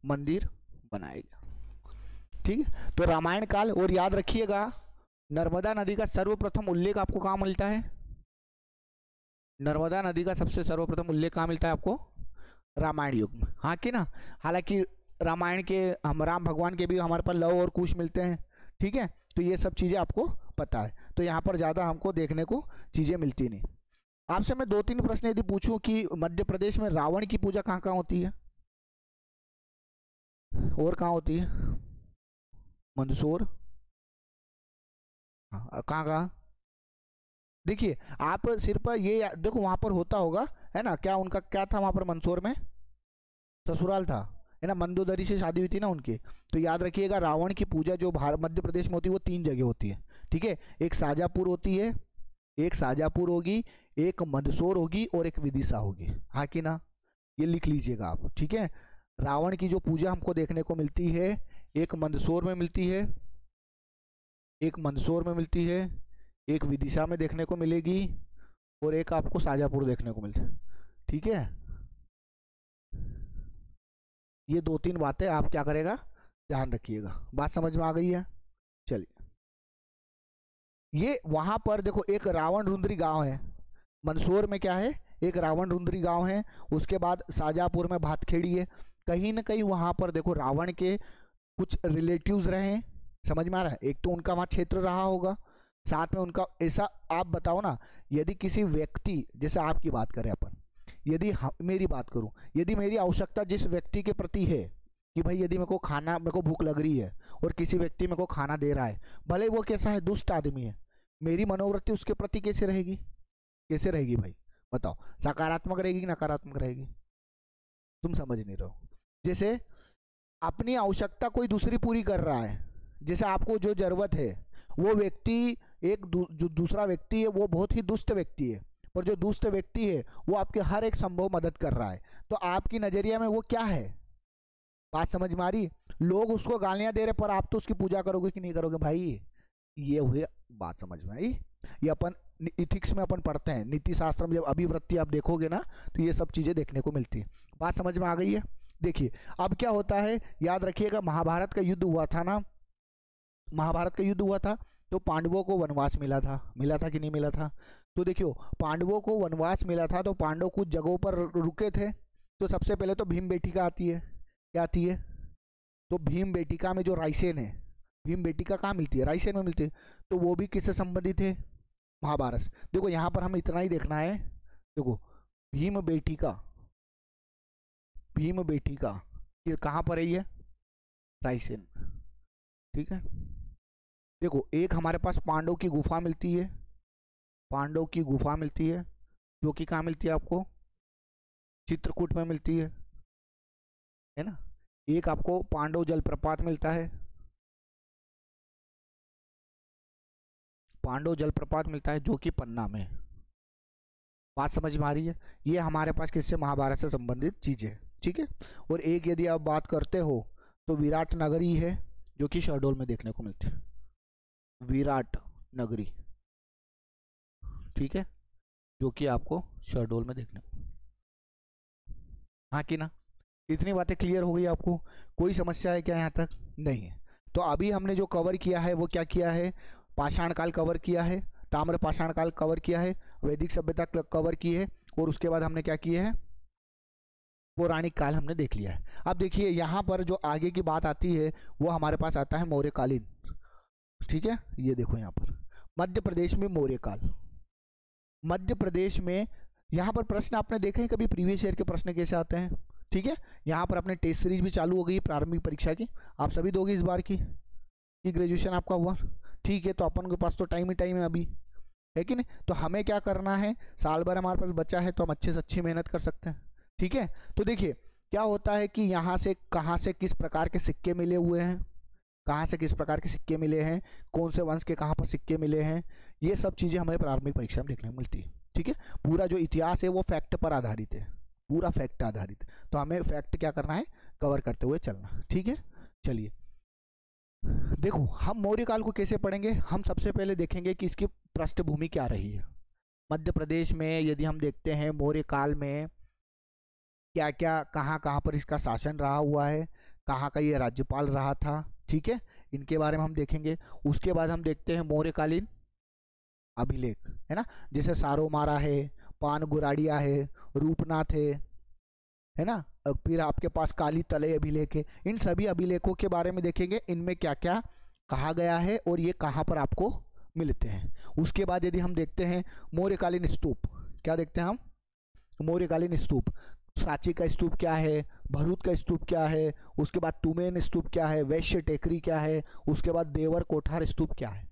मंदिर बनाया गया। ठीक है, तो रामायण काल। और याद रखिएगा नर्मदा नदी का सर्वप्रथम उल्लेख आपको कहाँ मिलता है? नर्मदा नदी का सबसे सर्वप्रथम उल्लेख कहाँ मिलता है आपको? रामायण युग में। हाँ कि ना। हालांकि रामायण के हम राम भगवान के भी हमारे पास लव और कुश मिलते हैं। ठीक है, तो ये सब चीज़ें आपको पता है, तो यहाँ पर ज़्यादा हमको देखने को चीज़ें मिलती नहीं। आपसे मैं दो तीन प्रश्न यदि पूछूं कि मध्य प्रदेश में रावण की पूजा कहाँ कहाँ होती है और कहाँ होती है? मंदसौर, हाँ कहाँ कहाँ? देखिए आप सिर्फ ये देखो वहां पर होता होगा, है ना, क्या उनका क्या था वहां पर मंदसौर में, ससुराल था, है ना, मंदोदरी से शादी हुई थी ना उनकी। तो याद रखिएगा रावण की पूजा जो भारत मध्य प्रदेश में होती है वो 3 जगह होती है, ठीक है। एक शाजापुर होती है, एक शाजापुर होगी, एक मंदसौर होगी और एक विदिशा होगी, हाँ कि ना, ये लिख लीजिएगा आप, ठीक है। रावण की जो पूजा हमको देखने को मिलती है एक मंदसौर में मिलती है, एक मंदसौर में मिलती है, एक विदिशा में देखने को मिलेगी और एक आपको शाजापुर देखने को मिलती है, ठीक है। ये 2-3 बातें आप क्या करेगा, ध्यान रखिएगा। बात समझ में आ गई है? चलिए, ये वहां पर देखो एक रावण रुंदरी गांव है, मंदसौर में क्या है, एक रावण रुंदरी गांव है। उसके बाद शाजापुर में भातखेड़ी है। कहीं ना कहीं वहां पर देखो रावण के कुछ रिलेटिव्स रहे हैं, समझ में आ रहा है। एक तो उनका वहां क्षेत्र रहा होगा, साथ में उनका ऐसा, आप बताओ ना, यदि किसी व्यक्ति, जैसे आपकी बात करें अपन, यदि मेरी बात करूं, यदि मेरी आवश्यकता जिस व्यक्ति के प्रति है कि भाई यदि मेरे को खाना, मेरे को भूख लग रही है और किसी व्यक्ति मेरे को खाना दे रहा है, भले वो कैसा है, दुष्ट आदमी है, मेरी मनोवृत्ति उसके प्रति कैसे रहेगी, कैसे रहेगी भाई बताओ, सकारात्मक रहेगी कि नकारात्मक रहेगी? तुम समझ नहीं रहे हो। जैसे अपनी आवश्यकता कोई दूसरी पूरी कर रहा है, जैसे आपको जो जरूरत है वो व्यक्ति जो दूसरा व्यक्ति है वो बहुत ही दुष्ट व्यक्ति है, पर जो दुष्ट व्यक्ति है वो आपके हर एक संभव मदद कर रहा है, तो आपकी नजरिया में वो क्या है? बात समझ में आ रही? लोग उसको गालियां दे रहे पर आप तो उसकी पूजा करोगे कि नहीं करोगे भाई? ये हुई बात, समझ में आई? ये अपन इथिक्स में अपन पढ़ते हैं, नीति शास्त्र में जब अभिवृत्ति आप देखोगे ना तो ये सब चीजें देखने को मिलती है। बात समझ में आ गई है? देखिए अब क्या होता है, याद रखिएगा महाभारत का युद्ध हुआ था ना, महाभारत का युद्ध हुआ था तो पांडवों को वनवास मिला था कि नहीं मिला था? तो देखियो पांडवों को वनवास मिला था तो पांडव कुछ जगहों पर रुके थे। तो सबसे पहले तो भीम बेटिका आती है, क्या आती है? तो भीम बेटिका में जो रायसेन है, भीम बेटिका कहाँ मिलती है? रायसेन में मिलती है। तो वो भी किससे संबंधित है? महाभारत से। देखो यहाँ पर हमें इतना ही देखना है, देखो भीम बेटिका, भीम बेटिका ये कहाँ पर है? ये रायसेन, ठीक है। देखो एक हमारे पास पांडव की गुफा मिलती है, पांडव की गुफा मिलती है जो कि कहाँ मिलती है आपको? चित्रकूट में मिलती है ना। एक आपको पांडव जलप्रपात मिलता है, पांडव जलप्रपात मिलता है जो कि पन्ना में। बात समझ में आ रही है? ये हमारे पास किससे? महाभारत से संबंधित चीजें, ठीक है। और एक यदि आप बात करते हो तो विराट नगरी है जो कि शहडोल में देखने को मिलती है, विराट नगरी, ठीक है, जो कि आपको शहडोल में देखने को, हाँ कि ना? इतनी बातें क्लियर हो गई आपको? कोई समस्या है क्या यहाँ तक? नहीं है। तो अभी हमने जो कवर किया है वो क्या किया है? पाषाण काल कवर किया है, ताम्र पाषाण काल कवर किया है, वैदिक सभ्यता कवर की है, और उसके बाद हमने क्या किया है? पौराणिक काल हमने देख लिया है। अब देखिए यहाँ पर जो आगे की बात आती है वो हमारे पास आता है मौर्यकालीन, ठीक है। ये देखो यहाँ पर मध्य प्रदेश में मौर्य काल, मध्य प्रदेश में यहाँ पर प्रश्न आपने देखे हैं कभी? प्रीवियस ईयर के प्रश्न कैसे आते हैं, ठीक है। यहाँ पर अपने टेस्ट सीरीज भी चालू हो गई प्रारंभिक परीक्षा की, आप सभी दोगे इस बार की ग्रेजुएशन आपका हुआ, ठीक है। तो अपन के पास तो टाइम ही टाइम है अभी, है कि नहीं? तो हमें क्या करना है, साल भर हमारे पास बचा है तो हम अच्छे से अच्छी मेहनत कर सकते हैं, ठीक है। तो देखिए क्या होता है कि यहाँ से कहाँ से किस प्रकार के सिक्के मिले हुए हैं, कहाँ से किस प्रकार के सिक्के मिले हैं, कौन से वंश के कहाँ पर सिक्के मिले हैं, ये सब चीज़ें हमें प्रारंभिक परीक्षा में देखने को मिलती है, ठीक है। पूरा जो इतिहास है वो फैक्ट पर आधारित है, पूरा फैक्ट आधारित, तो हमें फैक्ट क्या करना है? कवर करते हुए चलना, ठीक है। चलिए देखो हम मौर्य काल को कैसे पढ़ेंगे? हम सबसे पहले देखेंगे कि इसकी पृष्ठभूमि क्या रही है। मध्य प्रदेश में यदि हम देखते हैं मौर्य काल में क्या क्या, कहाँ कहाँ पर इसका शासन रहा हुआ है, कहाँ का ये राज्यपाल रहा था, ठीक है, इनके बारे में हम देखेंगे। उसके बाद हम देखते हैं मौर्यकालीन अभिलेख, है ना, जैसे सारोमारा है, पान गुराड़िया है, रूपनाथ है ना, फिर आपके पास काली तलय अभिलेख है। इन सभी अभिलेखों के बारे में देखेंगे, इनमें क्या क्या कहा गया है और ये कहाँ पर आपको मिलते हैं। उसके बाद यदि हम देखते हैं मौर्यकालीन स्तूप, क्या देखते हैं हम? मौर्यकालीन स्तूप, सांची का स्तूप क्या है, भरूच का स्तूप क्या है, उसके बाद तुमेन स्तूप क्या है, वैश्य टेकरी क्या है, उसके बाद देवर कोठार स्तूप क्या है,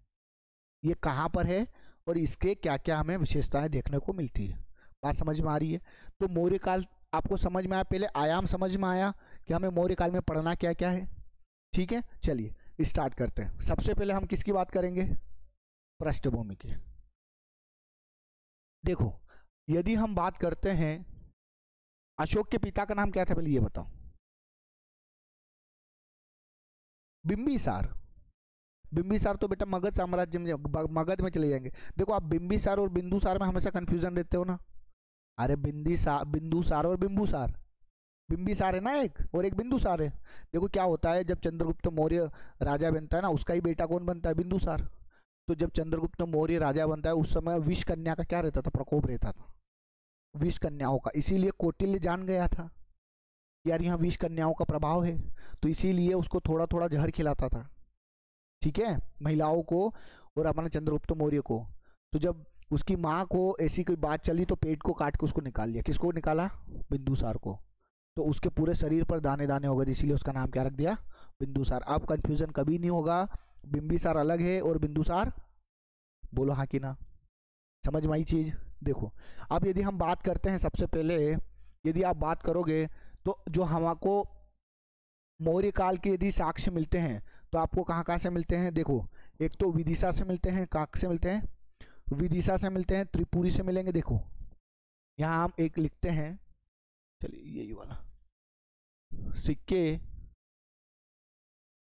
ये कहाँ पर है? और इसके क्या क्या हमें विशेषताएं देखने को मिलती है। बात समझ में आ रही है? तो मौर्य काल आपको समझ में आया, पहले आयाम समझ में आया कि हमें मौर्य काल में पढ़ना क्या क्या है। ठीक है, चलिए स्टार्ट करते हैं। सबसे पहले हम किसकी बात करेंगे? पृष्ठभूमि की। देखो, यदि हम बात करते हैं, अशोक के पिता का नाम क्या था, पहले ये बताओ। बिंबिसार। बिंबिसार तो बेटा मगध साम्राज्य में, मगध में चले जाएंगे। देखो, आप बिंबिसार और बिंदुसार में हमेशा कंफ्यूजन रहते हो ना। अरे बिंदुसार और बिंबुसार, बिंबिसार है ना एक, और एक बिंदुसार है। देखो क्या होता है, जब चंद्रगुप्त मौर्य राजा बनता है ना, उसका ही बेटा कौन बनता है? बिंदुसार। तो जब चंद्रगुप्त मौर्य राजा बनता है, उस समय विष कन्या का क्या रहता था? प्रकोप रहता था, विष कन्याओं का। इसीलिए कौटिल्य जान गया था यार यहाँ विष कन्याओं का प्रभाव है, तो इसीलिए उसको थोड़ा थोड़ा जहर खिलाता था, ठीक है, महिलाओं को और अपने चंद्रगुप्त मौर्य को। तो जब उसकी माँ को ऐसी कोई बात चली तो पेट को काट के उसको निकाल लिया। किसको निकाला? बिंदुसार को। तो उसके पूरे शरीर पर दाने दाने हो गए, इसीलिए उसका नाम क्या रख दिया? बिंदुसार। अब कंफ्यूजन कभी नहीं होगा, बिंबिसार अलग है और बिंदुसार, बोलो हाँ कि ना। समझ में आई चीज? देखो, अब यदि हम बात करते हैं, सबसे पहले यदि आप बात करोगे तो जो हमको मौर्य काल के यदि साक्ष्य मिलते हैं तो आपको कहाँ कहाँ से मिलते हैं? देखो, एक तो विदिशा से मिलते हैं। कहाँ से मिलते हैं? विदिशा से मिलते हैं, त्रिपुरी से मिलेंगे। देखो यहाँ हम एक लिखते हैं, चलिए यही वाला सिक्के।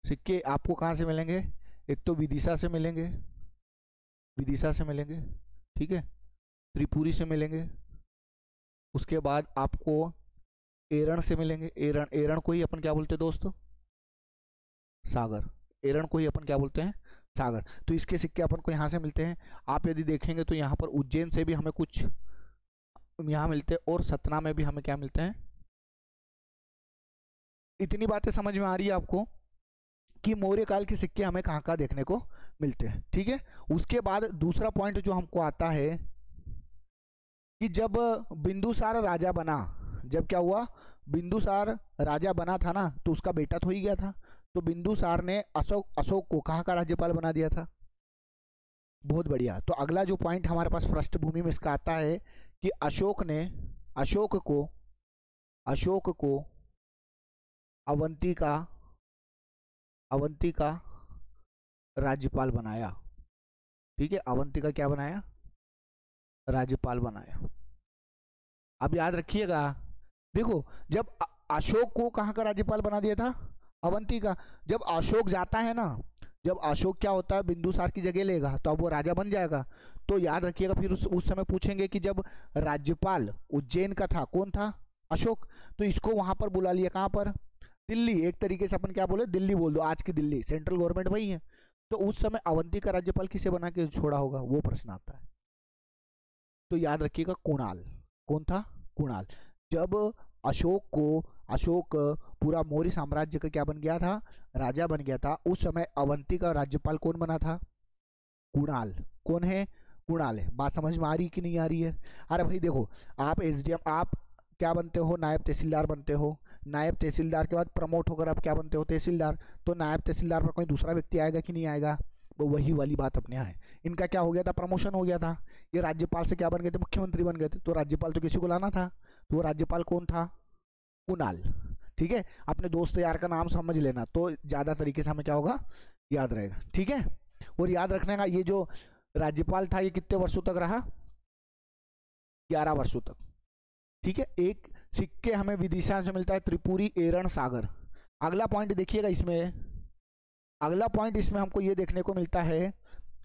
सिक्के आपको कहाँ से मिलेंगे? एक तो विदिशा से मिलेंगे, विदिशा से मिलेंगे, ठीक है, त्रिपुरी से मिलेंगे। उसके बाद आपको एरण से मिलेंगे। एरण, एरण को ही अपन क्या बोलते हैं दोस्तों? सागर। एरण को ही अपन क्या बोलते हैं? सागर। तो इसके सिक्के अपन को यहाँ से मिलते हैं। आप यदि देखेंगे तो यहाँ पर उज्जैन से भी हमें कुछ यहाँ मिलते हैं, और सतना में भी हमें क्या मिलते हैं। इतनी बातें समझ में आ रही है आपको कि मौर्य काल के सिक्के हमें कहाँ कहाँ देखने को मिलते हैं, ठीक है। उसके बाद दूसरा पॉइंट जो हमको आता है कि जब बिंदुसार राजा बना, जब क्या हुआ, बिंदुसार राजा बना था ना, तो उसका बेटा तो ही गया था। तो बिंदुसार ने अशोक को कहाँ का राज्यपाल बना दिया था। बहुत बढ़िया। तो अगला जो पॉइंट हमारे पास पृष्ठभूमि में इसका आता है कि अशोक ने अशोक को अवंती का राज्यपाल बनाया, ठीक है। अवंती का क्या बनाया? राज्यपाल बनाया। अब याद रखिएगा, देखो जब अशोक को कहाँ का राज्यपाल बना दिया था? अवंती का। जब अशोक जाता है ना, जब अशोक क्या होता है, बिंदुसार की जगह लेगा, तो अब वो राजा बन जाएगा। तो याद रखिएगा, फिर उस समय पूछेंगे कि जब राज्यपाल उज्जैन का था, कौन था? अशोक। तो इसको वहां पर बुला लिया, कहाँ पर? दिल्ली। एक तरीके से अपन क्या बोले, दिल्ली बोल दो, आज की दिल्ली, सेंट्रल गवर्नमेंट वही है। तो उस समय अवंती का राज्यपाल किसे बना के छोड़ा होगा, वो प्रश्न आता है। तो याद रखिएगा, कुणाल। कौन था? कुणाल। जब अशोक पूरा मौर्य साम्राज्य का क्या बन गया था? राजा बन गया था। उस समय अवंती का राज्यपाल कौन बना था? कुणाल। कौन है? कुणाल है। बात समझ में आ रही कि नहीं आ रही है? अरे भाई देखो, आप एसडीएम, आप क्या बनते हो? नायब तहसीलदार बनते हो। नायब तहसीलदार के बाद प्रमोट होकर आप क्या बनते हो? तहसीलदार। तो नायब तहसीलदार पर कोई दूसरा व्यक्ति आएगा कि नहीं आएगा? वो वही वाली बात अपने यहाँ है। इनका क्या हो गया था? प्रमोशन हो गया था। ये राज्यपाल से क्या बन गए थे? मुख्यमंत्री बन गए थे। तो राज्यपाल तो किसी को लाना था, तो वो राज्यपाल कौन था? कुणाल। ठीक है, अपने दोस्त यार का नाम समझ लेना, तो ज्यादा तरीके से हमें क्या होगा, याद रहेगा, ठीक है। और याद रखने का, ये जो राज्यपाल था ये कितने वर्षों तक रहा? 11 वर्षों तक, ठीक है। एक सिक्के हमें विदिशा से मिलता है, त्रिपुरी, एरण, सागर। अगला पॉइंट देखिएगा इसमें, अगला पॉइंट इसमें हमको ये देखने को मिलता है,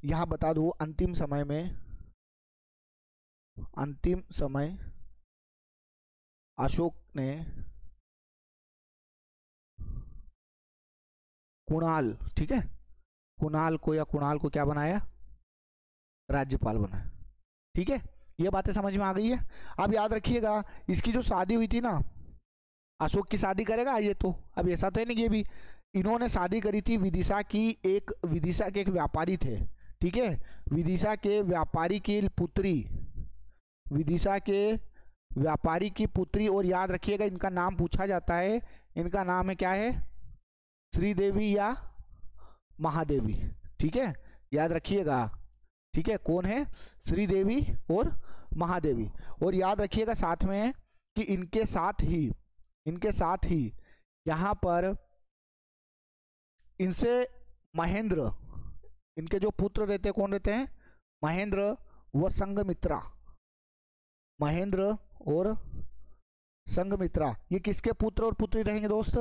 यहां बता दो, अंतिम समय अशोक ने कुणाल, ठीक है, कुणाल को क्या बनाया? राज्यपाल बनाया, ठीक है। ये बातें समझ में आ गई है। अब याद रखिएगा, इसकी जो शादी हुई थी ना, अशोक की शादी करेगा ये, तो अब ऐसा तो है नहीं, ये भी इन्होंने शादी करी थी विदिशा के एक व्यापारी थे, ठीक है। विदिशा के व्यापारी की पुत्री, विदिशा के व्यापारी की पुत्री। और याद रखिएगा, इनका नाम पूछा जाता है, इनका नाम है क्या है? श्रीदेवी या महादेवी, ठीक है, याद रखिएगा। ठीक है, कौन है? श्रीदेवी और महादेवी। और याद रखिएगा साथ में कि इनके साथ ही यहाँ पर इनसे महेंद्र, इनके जो पुत्र रहते हैं कौन रहते हैं? महेंद्र व संघमित्रा। महेंद्र और संघमित्रा ये किसके पुत्र और पुत्री रहेंगे दोस्त?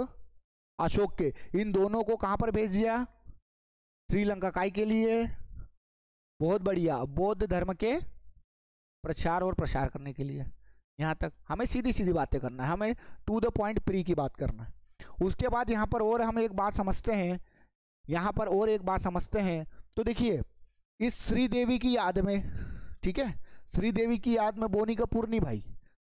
अशोक के। इन दोनों को कहां पर भेज दिया? श्रीलंका। काय के लिए? बहुत बढ़िया, बौद्ध धर्म के प्रचार और प्रसार करने के लिए। यहां तक हमें सीधी सीधी बातें करना है, हमें टू द पॉइंट प्री की बात करना है। उसके बाद यहाँ पर और हम एक बात समझते हैं, यहाँ पर और एक बात समझते हैं। तो देखिए इस श्रीदेवी की याद में, ठीक है, श्रीदेवी की याद में बोनी कपूर नहीं भाई,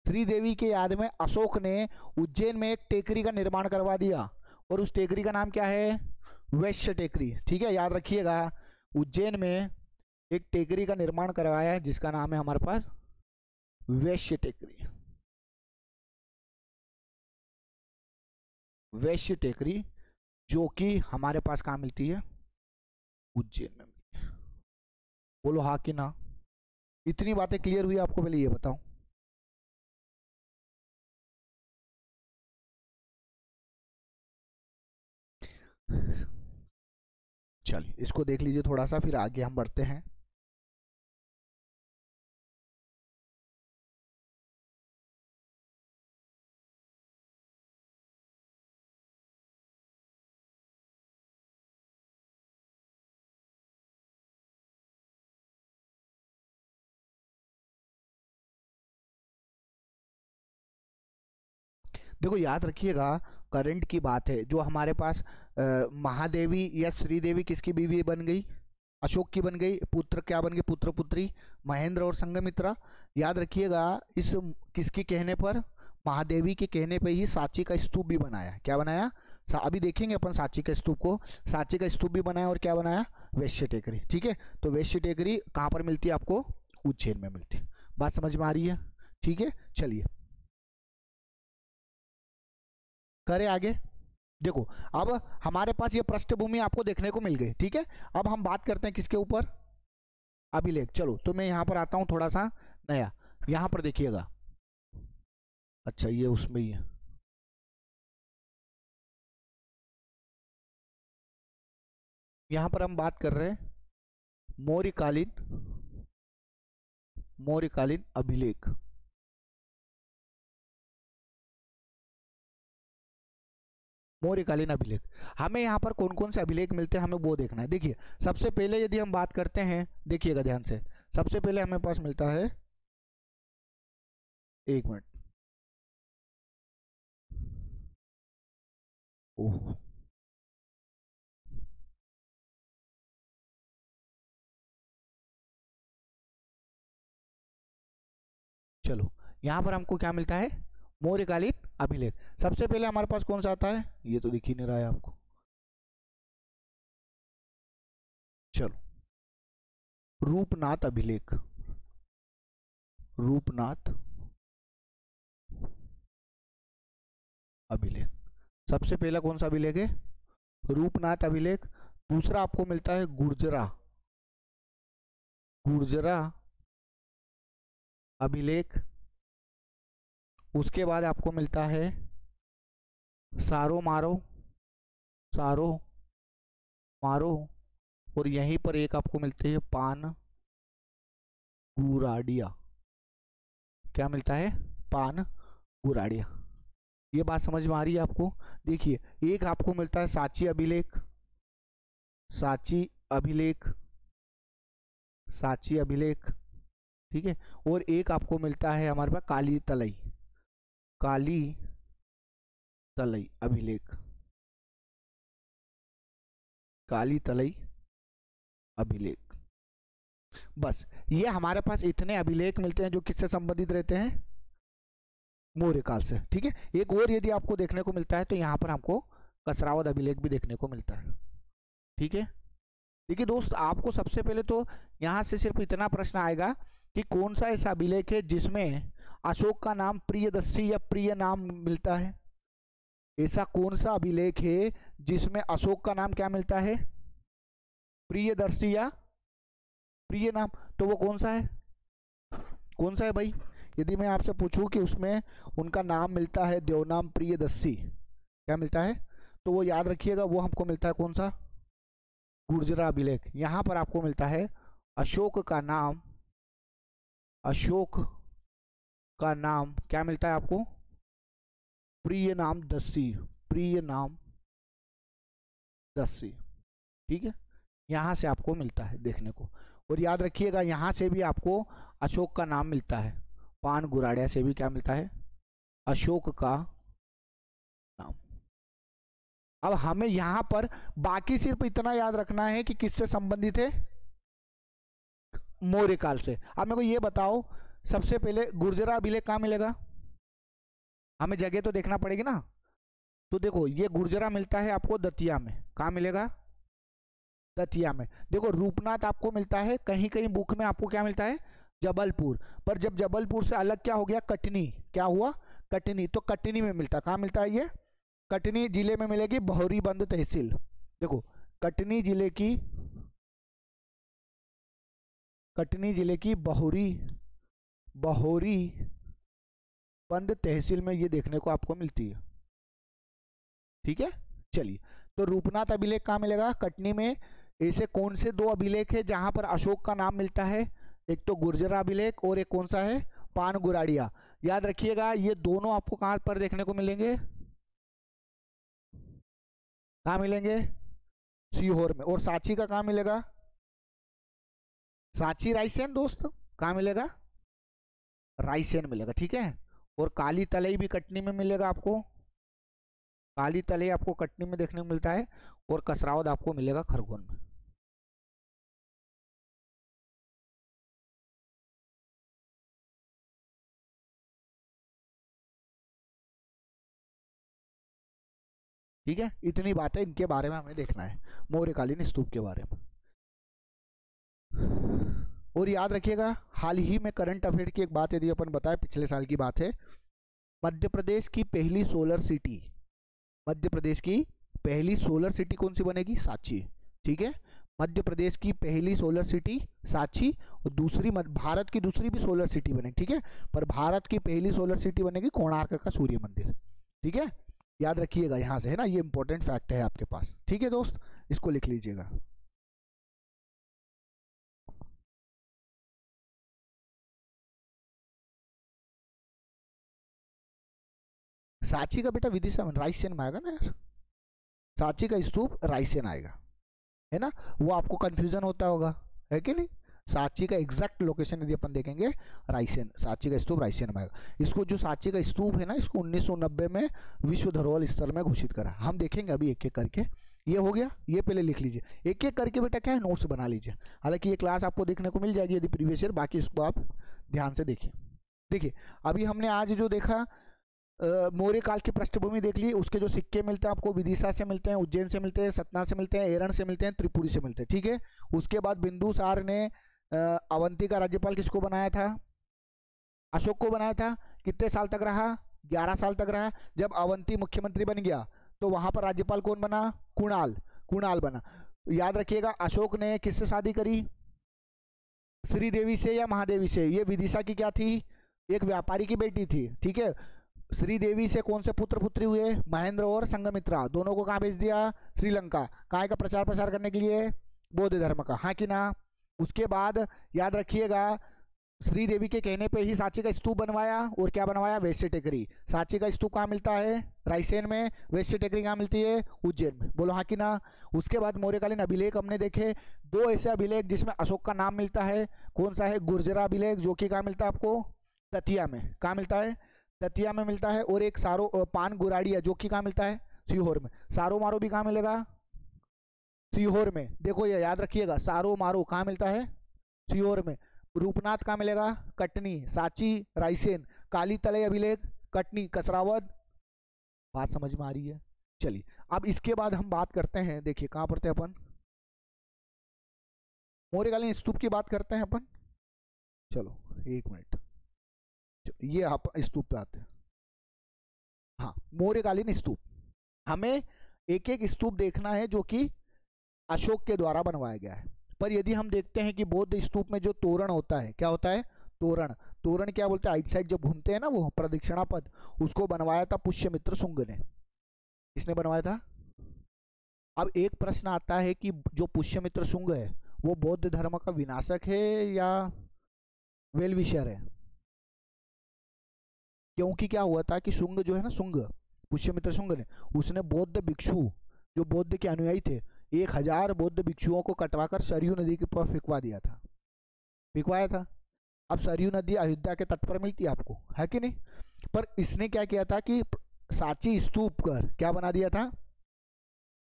श्रीदेवी के याद में अशोक ने उज्जैन में एक टेकरी का निर्माण करवा दिया और उस टेकरी का नाम क्या है? वैश्य टेकरी। ठीक है, याद रखिएगा उज्जैन में एक टेकरी का निर्माण करवाया है जिसका नाम है हमारे पास वैश्य टेकरी। वैश्य टेकरी जो कि हमारे पास कहाँ मिलती है? उज्जैन में मिलती है। बोलो हाँ कि ना? इतनी बातें क्लियर हुई आपको? पहले ये बताओ। चलिए इसको देख लीजिए थोड़ा सा, फिर आगे हम बढ़ते हैं। देखो याद रखिएगा करंट की बात है, जो हमारे पास महादेवी या श्रीदेवी किसकी बीवी बन गई? अशोक की बन गई। पुत्र क्या बन गए? पुत्र पुत्री महेंद्र और संघमित्रा। याद रखिएगा इस किसके कहने पर? महादेवी के कहने पे ही सांची का स्तूप भी बनाया। क्या बनाया? अभी देखेंगे अपन सांची का स्तूप को। सांची का स्तूप भी बनाया और क्या बनाया? वैश्य टेकरी। ठीक है, तो वैश्य टेकरी कहाँ पर मिलती है आपको? उज्जैन में मिलती है। बात समझ में आ रही है? ठीक है, चलिए करें आगे। देखो अब हमारे पास ये पृष्ठभूमि आपको देखने को मिल गई। ठीक है, अब हम बात करते हैं किसके ऊपर? अभिलेख। चलो तो मैं यहां पर आता हूं थोड़ा सा नया। यहां पर देखिएगा, अच्छा ये उसमें ही है। यहां पर हम बात कर रहे हैं मौर्यकालीन अभिलेख। मौर्यकालीन अभिलेख। हमें यहाँ पर कौन कौन से अभिलेख मिलते हैं हमें वो देखना है। देखिए सबसे पहले यदि हम बात करते हैं, देखिएगा ध्यान से, सबसे पहले हमें पास मिलता है, एक मिनट, ओह चलो यहाँ पर हमको क्या मिलता है? मौर्यकालीन अभिलेख। सबसे पहले हमारे पास कौन सा आता है? ये तो दिख ही नहीं रहा है आपको। चलो रूपनाथ अभिलेख। रूपनाथ अभिलेख सबसे पहला कौन सा अभिलेख है? रूपनाथ अभिलेख। दूसरा आपको मिलता है गुर्जरा अभिलेख। उसके बाद आपको मिलता है सारो मारो। और यहीं पर एक आपको मिलती है पान गुराडिया। क्या मिलता है? पान गुराडिया। ये बात समझ में आ रही है आपको? देखिए एक आपको मिलता है सांची अभिलेख। ठीक है, और एक आपको मिलता है हमारे पास काली तलई अभिलेख। काली तलई अभिलेख। बस ये हमारे पास इतने अभिलेख मिलते हैं जो किससे संबंधित रहते हैं? मौर्य काल से। ठीक है, एक और यदि आपको देखने को मिलता है तो यहाँ पर हमको कसरावद अभिलेख भी देखने को मिलता है। ठीक है, देखिए दोस्त आपको सबसे पहले तो यहाँ से सिर्फ इतना प्रश्न आएगा कि कौन सा ऐसा अभिलेख है जिसमें अशोक का नाम प्रियदर्शी या प्रिय नाम मिलता है? ऐसा कौन सा अभिलेख है जिसमें अशोक का नाम क्या मिलता है? प्रियदर्शी या प्रिय नाम, तो वो कौन सा है, कौन सा है भाई? यदि मैं आपसे पूछूं कि उसमें उनका नाम मिलता है देवनाम प्रियदर्शी, क्या मिलता है? तो वो याद रखिएगा, वो हमको मिलता है कौन सा? गुर्जरा अभिलेख। यहां पर आपको मिलता है अशोक का नाम, अशोक का नाम क्या मिलता है आपको? प्रिय नाम दस्सी, प्रिय नाम दस्सी, ठीक है, यहां से आपको मिलता है देखने को। और याद रखिएगा यहां से भी आपको अशोक का नाम मिलता है, पान गुराड़िया से भी क्या मिलता है? अशोक का नाम। अब हमें यहां पर बाकी सिर्फ इतना याद रखना है कि किससे संबंधित है? मौर्य काल से। अब मेरे को ये बताओ, सबसे पहले गुर्जरा अभिलेख कहाँ मिलेगा? हमें जगह तो देखना पड़ेगी ना। तो देखो ये गुर्जरा मिलता है आपको दतिया में, कहाँ मिलेगा? दतिया में। देखो रूपनाथ आपको मिलता है कहीं कहीं बुक में, आपको क्या मिलता है? जबलपुर। पर जब जबलपुर से अलग क्या हो गया? कटनी, क्या हुआ? कटनी। तो कटनी में मिलता, कहाँ मिलता है ये? कटनी जिले में मिलेगी, बहोरीबंद तहसील। देखो कटनी जिले की, कटनी जिले की बहोरीबंद तहसील में ये देखने को आपको मिलती है, ठीक है। चलिए, तो रूपनाथ अभिलेख कहाँ मिलेगा? कटनी में। ऐसे कौन से दो अभिलेख है जहां पर अशोक का नाम मिलता है? एक तो गुर्जरा अभिलेख और एक कौन सा है? पान गुराड़िया। याद रखिएगा ये दोनों आपको कहां पर देखने को मिलेंगे? कहाँ मिलेंगे? सीहोर में। और सांची का कहाँ मिलेगा? सांची रायसेन दोस्त, कहाँ मिलेगा? रायसेन मिलेगा, ठीक है। और काली तलई भी कटनी में मिलेगा आपको, काली तलई आपको कटनी में देखने को मिलता है। और कसरावद आपको मिलेगा खरगोन में। ठीक है, इतनी बातें इनके बारे में हमें देखना है, मौर्यकालीन स्तूप के बारे में। और याद रखिएगा हाल ही में करंट अफेयर की एक बात यदि अपन बताए, पिछले साल की बात है, मध्य प्रदेश की पहली सोलर सिटी, मध्य प्रदेश की पहली सोलर सिटी कौन सी बनेगी? सांची, ठीक है। मध्य प्रदेश की पहली सोलर सिटी सांची, और दूसरी भारत की दूसरी भी सोलर सिटी बनेगी, ठीक है। पर भारत की पहली सोलर सिटी बनेगी कोणार्क का सूर्य मंदिर, ठीक है। याद रखिएगा यहां से, है ना, ये इंपॉर्टेंट फैक्ट है आपके पास, ठीक है दोस्त, इसको लिख लीजिएगा। सांची का बेटा विदिशा में, रायसेन में आएगा ना यार, सांची का स्तूप रायसेन आएगा, है ना। वो आपको कंफ्यूजन होता होगा, है कि नहीं? सांची का एग्जैक्ट लोकेशन यदि अपन देखेंगे रायसेन, सांची का स्तूप रायसेन में आएगा। इसको जो सांची का स्तूप है ना, इसको 1990 में विश्व धरोहर स्थल में घोषित करा। हम देखेंगे अभी एक एक करके। ये हो गया, ये पहले लिख लीजिए, एक एक करके बेटा क्या है, नोट्स बना लीजिए। हालांकि ये क्लास आपको देखने को मिल जाएगी यदि प्रीवियस ईयर, बाकी इसको आप ध्यान से देखिए। देखिए अभी हमने आज जो देखा, मौर्य काल की पृष्ठभूमि देख ली, उसके जो सिक्के मिलते हैं आपको विदिशा से मिलते हैं, उज्जैन से मिलते हैं, सतना से मिलते हैं, एरन से मिलते हैं, त्रिपुरी से मिलते हैं, ठीक है। उसके बाद बिंदुसार ने अवंती का राज्यपाल किसको बनाया था? अशोक को बनाया था। कितने साल तक रहा? 11 साल तक रहा। जब अवंती मुख्यमंत्री बन गया तो वहां पर राज्यपाल कौन बना? कुणाल, कुणाल बना। याद रखिएगा अशोक ने किससे शादी करी? श्रीदेवी से या महादेवी से? ये विदिशा की क्या थी? एक व्यापारी की बेटी थी, ठीक है। श्रीदेवी से कौन से पुत्र पुत्री हुए? महेंद्र और संघमित्रा। दोनों को कहाँ भेज दिया? श्रीलंका। काय का प्रचार प्रसार करने के लिए? बौद्ध धर्म का, हाँ कि ना। उसके बाद याद रखिएगा श्रीदेवी के कहने पे ही सांची का स्तूप बनवाया, और क्या बनवाया? वैश्य टेकरी। सांची का स्तूप कहाँ मिलता है? रायसेन में। वैश्य टेकरी कहाँ मिलती है? उज्जैन में। बोलो हाँ कि ना। उसके बाद मौर्यकालीन अभिलेख हमने देखे, दो ऐसे अभिलेख जिसमें अशोक का नाम मिलता है। कौन सा है? गुर्जरा अभिलेख, जो कि कहाँ मिलता है आपको? दतिया में। कहाँ मिलता है? दतिया में मिलता है। और एक सारो पान गुराड़िया, जो कि कहाँ मिलता है? सीहोर में। सारो मारो भी कहाँ मिलेगा? सीहोर में। देखो ये याद रखिएगा, सारो मारो कहाँ मिलता है? सीहोर में। रूपनाथ कहाँ मिलेगा? कटनी। सांची रायसेन। काली तलई अभिलेख कटनी कसरावद। बात समझ में आ रही है? चलिए अब इसके बाद हम बात करते हैं, देखिए कहाँ पढ़ते हैं अपन, मौर्यकालीन स्तूप की बात करते हैं अपन। चलो एक मिनट, ये आप स्तूप पे आते हैं। हाँ, मौर्यकालीन स्तूप, हमें एक एक स्तूप देखना है जो कि अशोक के द्वारा बनवाया गया है। पर यदि हम देखते हैं कि बौद्ध स्तूप में जो तोरण होता है, क्या होता है, तोरण, तोरण क्या बोलते हैं, आइट साइड जब घूमते हैं ना वो प्रदक्षिणा पथ, उसको बनवाया था पुष्यमित्र शुंग ने। किसने बनवाया था? अब एक प्रश्न आता है कि जो पुष्यमित्र शुंग है वो बौद्ध धर्म का विनाशक है या वेल विशर है? क्योंकि क्या हुआ था कि शुंग जो है ना, शुंग, पुष्यमित्र शुंग ने, उसने बौद्ध भिक्षु जो बौद्ध के अनुयायी थे 1000 बौद्ध भिक्षुओं को कटवाकर सरयू नदी के पास फिकवा दिया था, फिकवाया था। अब सरयू नदी अयोध्या के तट पर मिलती है आपको, है कि नहीं? पर इसने क्या किया था कि सांची स्तूप कर क्या बना दिया था,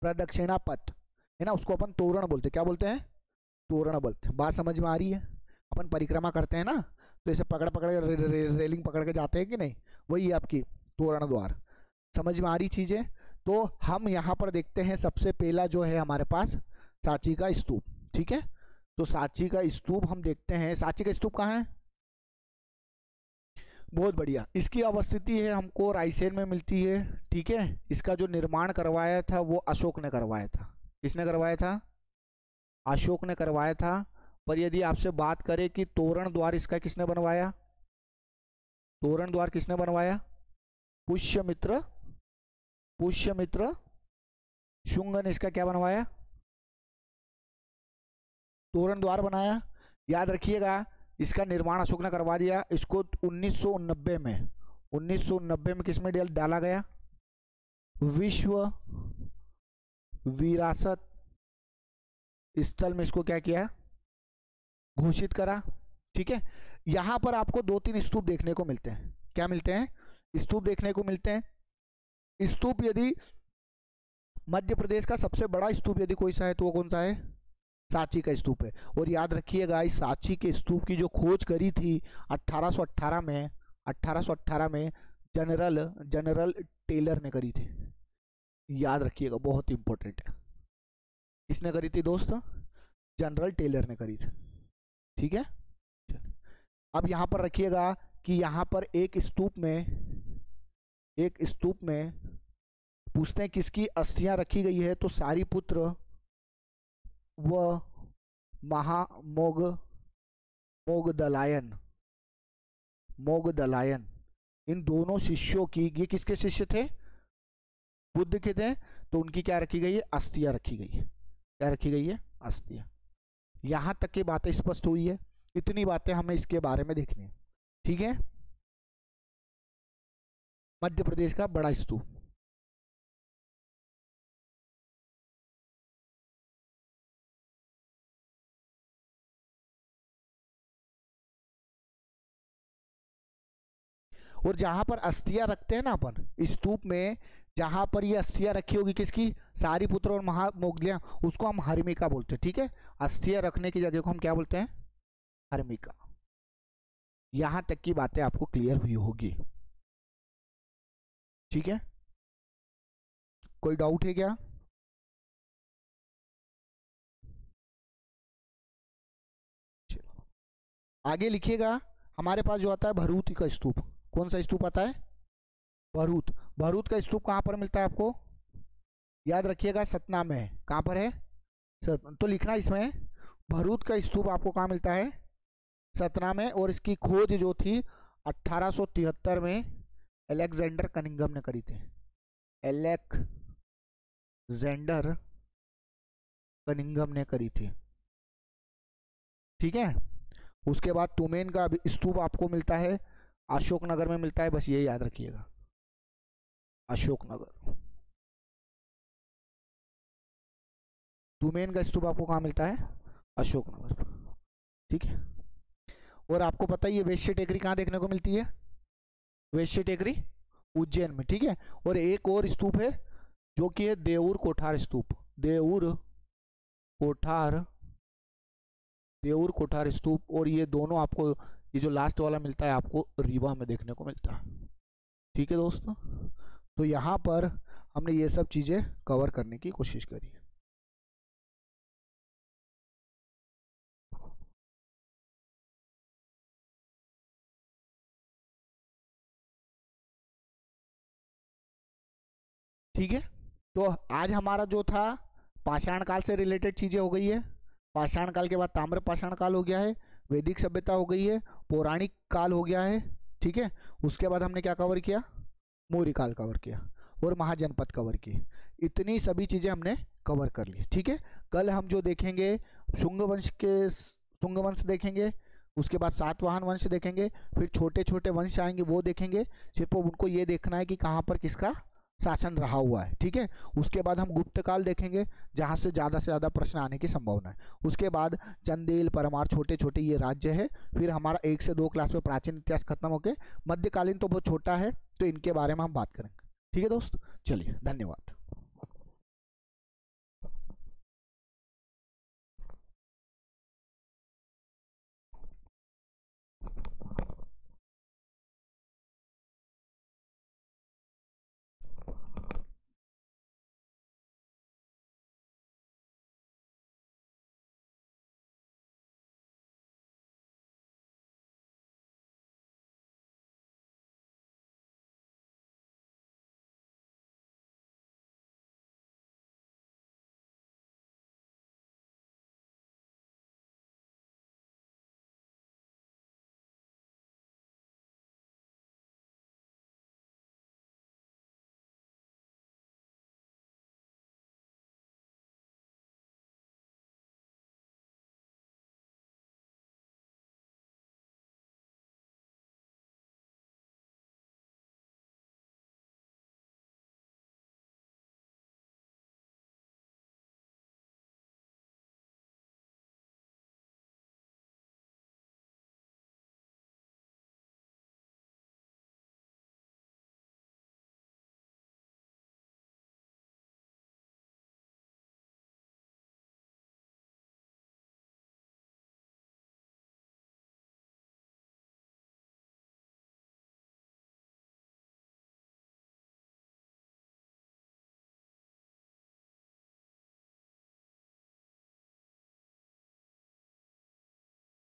प्रदक्षिणा पथ, है ना, उसको अपन तोरण बोलते, क्या बोलते हैं, तोरण बोलते हैं। बात समझ में आ रही है? अपन परिक्रमा करते हैं ना, तो ऐसे पकड़ पकड़ के रेलिंग पकड़ के जाते हैं कि नहीं, वही आपकी तोरण द्वार। समझ में आ रही चीजें? तो हम यहाँ पर देखते हैं सबसे पहला जो है हमारे पास सांची का स्तूप, ठीक है। तो सांची का स्तूप हम देखते हैं, सांची का स्तूप कहाँ है? बहुत बढ़िया, इसकी अवस्थिति है हमको रायसेन में मिलती है, ठीक है। इसका जो निर्माण करवाया था वो अशोक ने करवाया था। किसने करवाया था? अशोक ने करवाया था। पर यदि आपसे बात करें कि तोरण द्वार इसका किसने बनवाया, तोरण द्वार किसने बनवाया? पुष्यमित्र, पुष्यमित्र शुंग ने इसका क्या बनवाया, तोरण द्वार बनाया। याद रखिएगा इसका निर्माण अशोक ने करवा दिया। इसको 1989 में, 1990 में किसमें डाला गया, विश्व विरासत स्थल में इसको क्या किया, घोषित करा, ठीक है। यहां पर आपको 2-3 स्तूप देखने को मिलते हैं। क्या मिलते हैं? स्तूप देखने को मिलते हैं। स्तूप यदि मध्य प्रदेश का सबसे बड़ा स्तूप यदि कोई सा है तो वो कौन सा है? सांची का स्तूप है। और याद रखिएगा इस सांची के स्तूप की जो खोज करी थी 1818 में, 1818 में जनरल टेलर ने करी थी। याद रखिएगा, बहुत इंपॉर्टेंट है। किसने करी थी दोस्त? जनरल टेलर ने करी थी, ठीक है। अब यहां पर रखिएगा कि यहां पर एक स्तूप में पूछते हैं किसकी अस्थियां रखी गई है, तो सारीपुत्र व मोगदलायन इन दोनों शिष्यों की, ये किसके शिष्य थे? बुद्ध के थे। तो उनकी क्या रखी गई है? अस्थियां रखी गई है। क्या रखी गई है? अस्थियां। यहां तक की बातें स्पष्ट हुई है। इतनी बातें हमें इसके बारे में देखनी है, ठीक है। मध्य प्रदेश का बड़ा स्तूप, और जहां पर अस्थियां रखते हैं ना अपन स्तूप में, जहां पर ये अस्थियां रखी होगी किसकी? सारीपुत्र और महामोगलिया, उसको हम हर्मिका बोलते हैं, ठीक है। अस्थियां रखने की जगह को हम क्या बोलते हैं? हर्मिका। यहां तक की बातें आपको क्लियर हुई होगी, ठीक है। कोई डाउट है क्या? चलो आगे लिखिएगा। हमारे पास जो आता है भरूच का स्तूप, कौन सा स्तूप आता है? भरूच। भरूच का स्तूप कहां पर मिलता है आपको? याद रखिएगा सतना में है। कहां पर है? तो लिखना इसमें, भरूच का स्तूप आपको कहां मिलता है? सतना में। और इसकी खोज जो थी 1873 में अलेक्जेंडर कनिंघम ने करी थी। अलेक्जेंडर कनिंघम ने करी थी, ठीक है। उसके बाद तुमेन का स्तूप आपको मिलता है अशोकनगर में मिलता है, बस ये याद रखिएगा, अशोकनगर। तुमेन का स्तूप आपको कहाँ मिलता है? अशोकनगर, ठीक है। और आपको पता ही है वैश्य टेकरी कहाँ देखने को मिलती है? वैश्य टेकरी उज्जैन में, ठीक है। और एक और स्तूप है जो कि है देऊर कोठार स्तूप, देऊर कोठार स्तूप। और ये दोनों आपको, ये जो लास्ट वाला मिलता है आपको रीवा में देखने को मिलता है, ठीक है दोस्तों। तो यहाँ पर हमने ये सब चीज़ें कवर करने की कोशिश करी। ठीक है, तो आज हमारा जो था पाषाण काल से रिलेटेड चीज़ें हो गई है। पाषाण काल के बाद ताम्र पाषाण काल हो गया है, वैदिक सभ्यता हो गई है, पौराणिक काल हो गया है, ठीक है। उसके बाद हमने क्या कवर किया, मौर्य काल कवर किया और महाजनपद कवर किए। इतनी सभी चीज़ें हमने कवर कर ली, ठीक है। कल हम जो देखेंगे शुंग वंश देखेंगे, उसके बाद सातवाहन वंश देखेंगे, फिर छोटे छोटे वंश आएंगे वो देखेंगे। सिर्फ उनको ये देखना है कि कहाँ पर किसका शासन रहा हुआ है, ठीक है। उसके बाद हम गुप्त काल देखेंगे जहाँ से ज़्यादा प्रश्न आने की संभावना है। उसके बाद चंदेल परमार छोटे छोटे ये राज्य है। फिर हमारा 1 से 2 क्लास में प्राचीन इतिहास खत्म होके मध्यकालीन तो बहुत छोटा है, तो इनके बारे में हम बात करेंगे, ठीक है दोस्त। चलिए, धन्यवाद।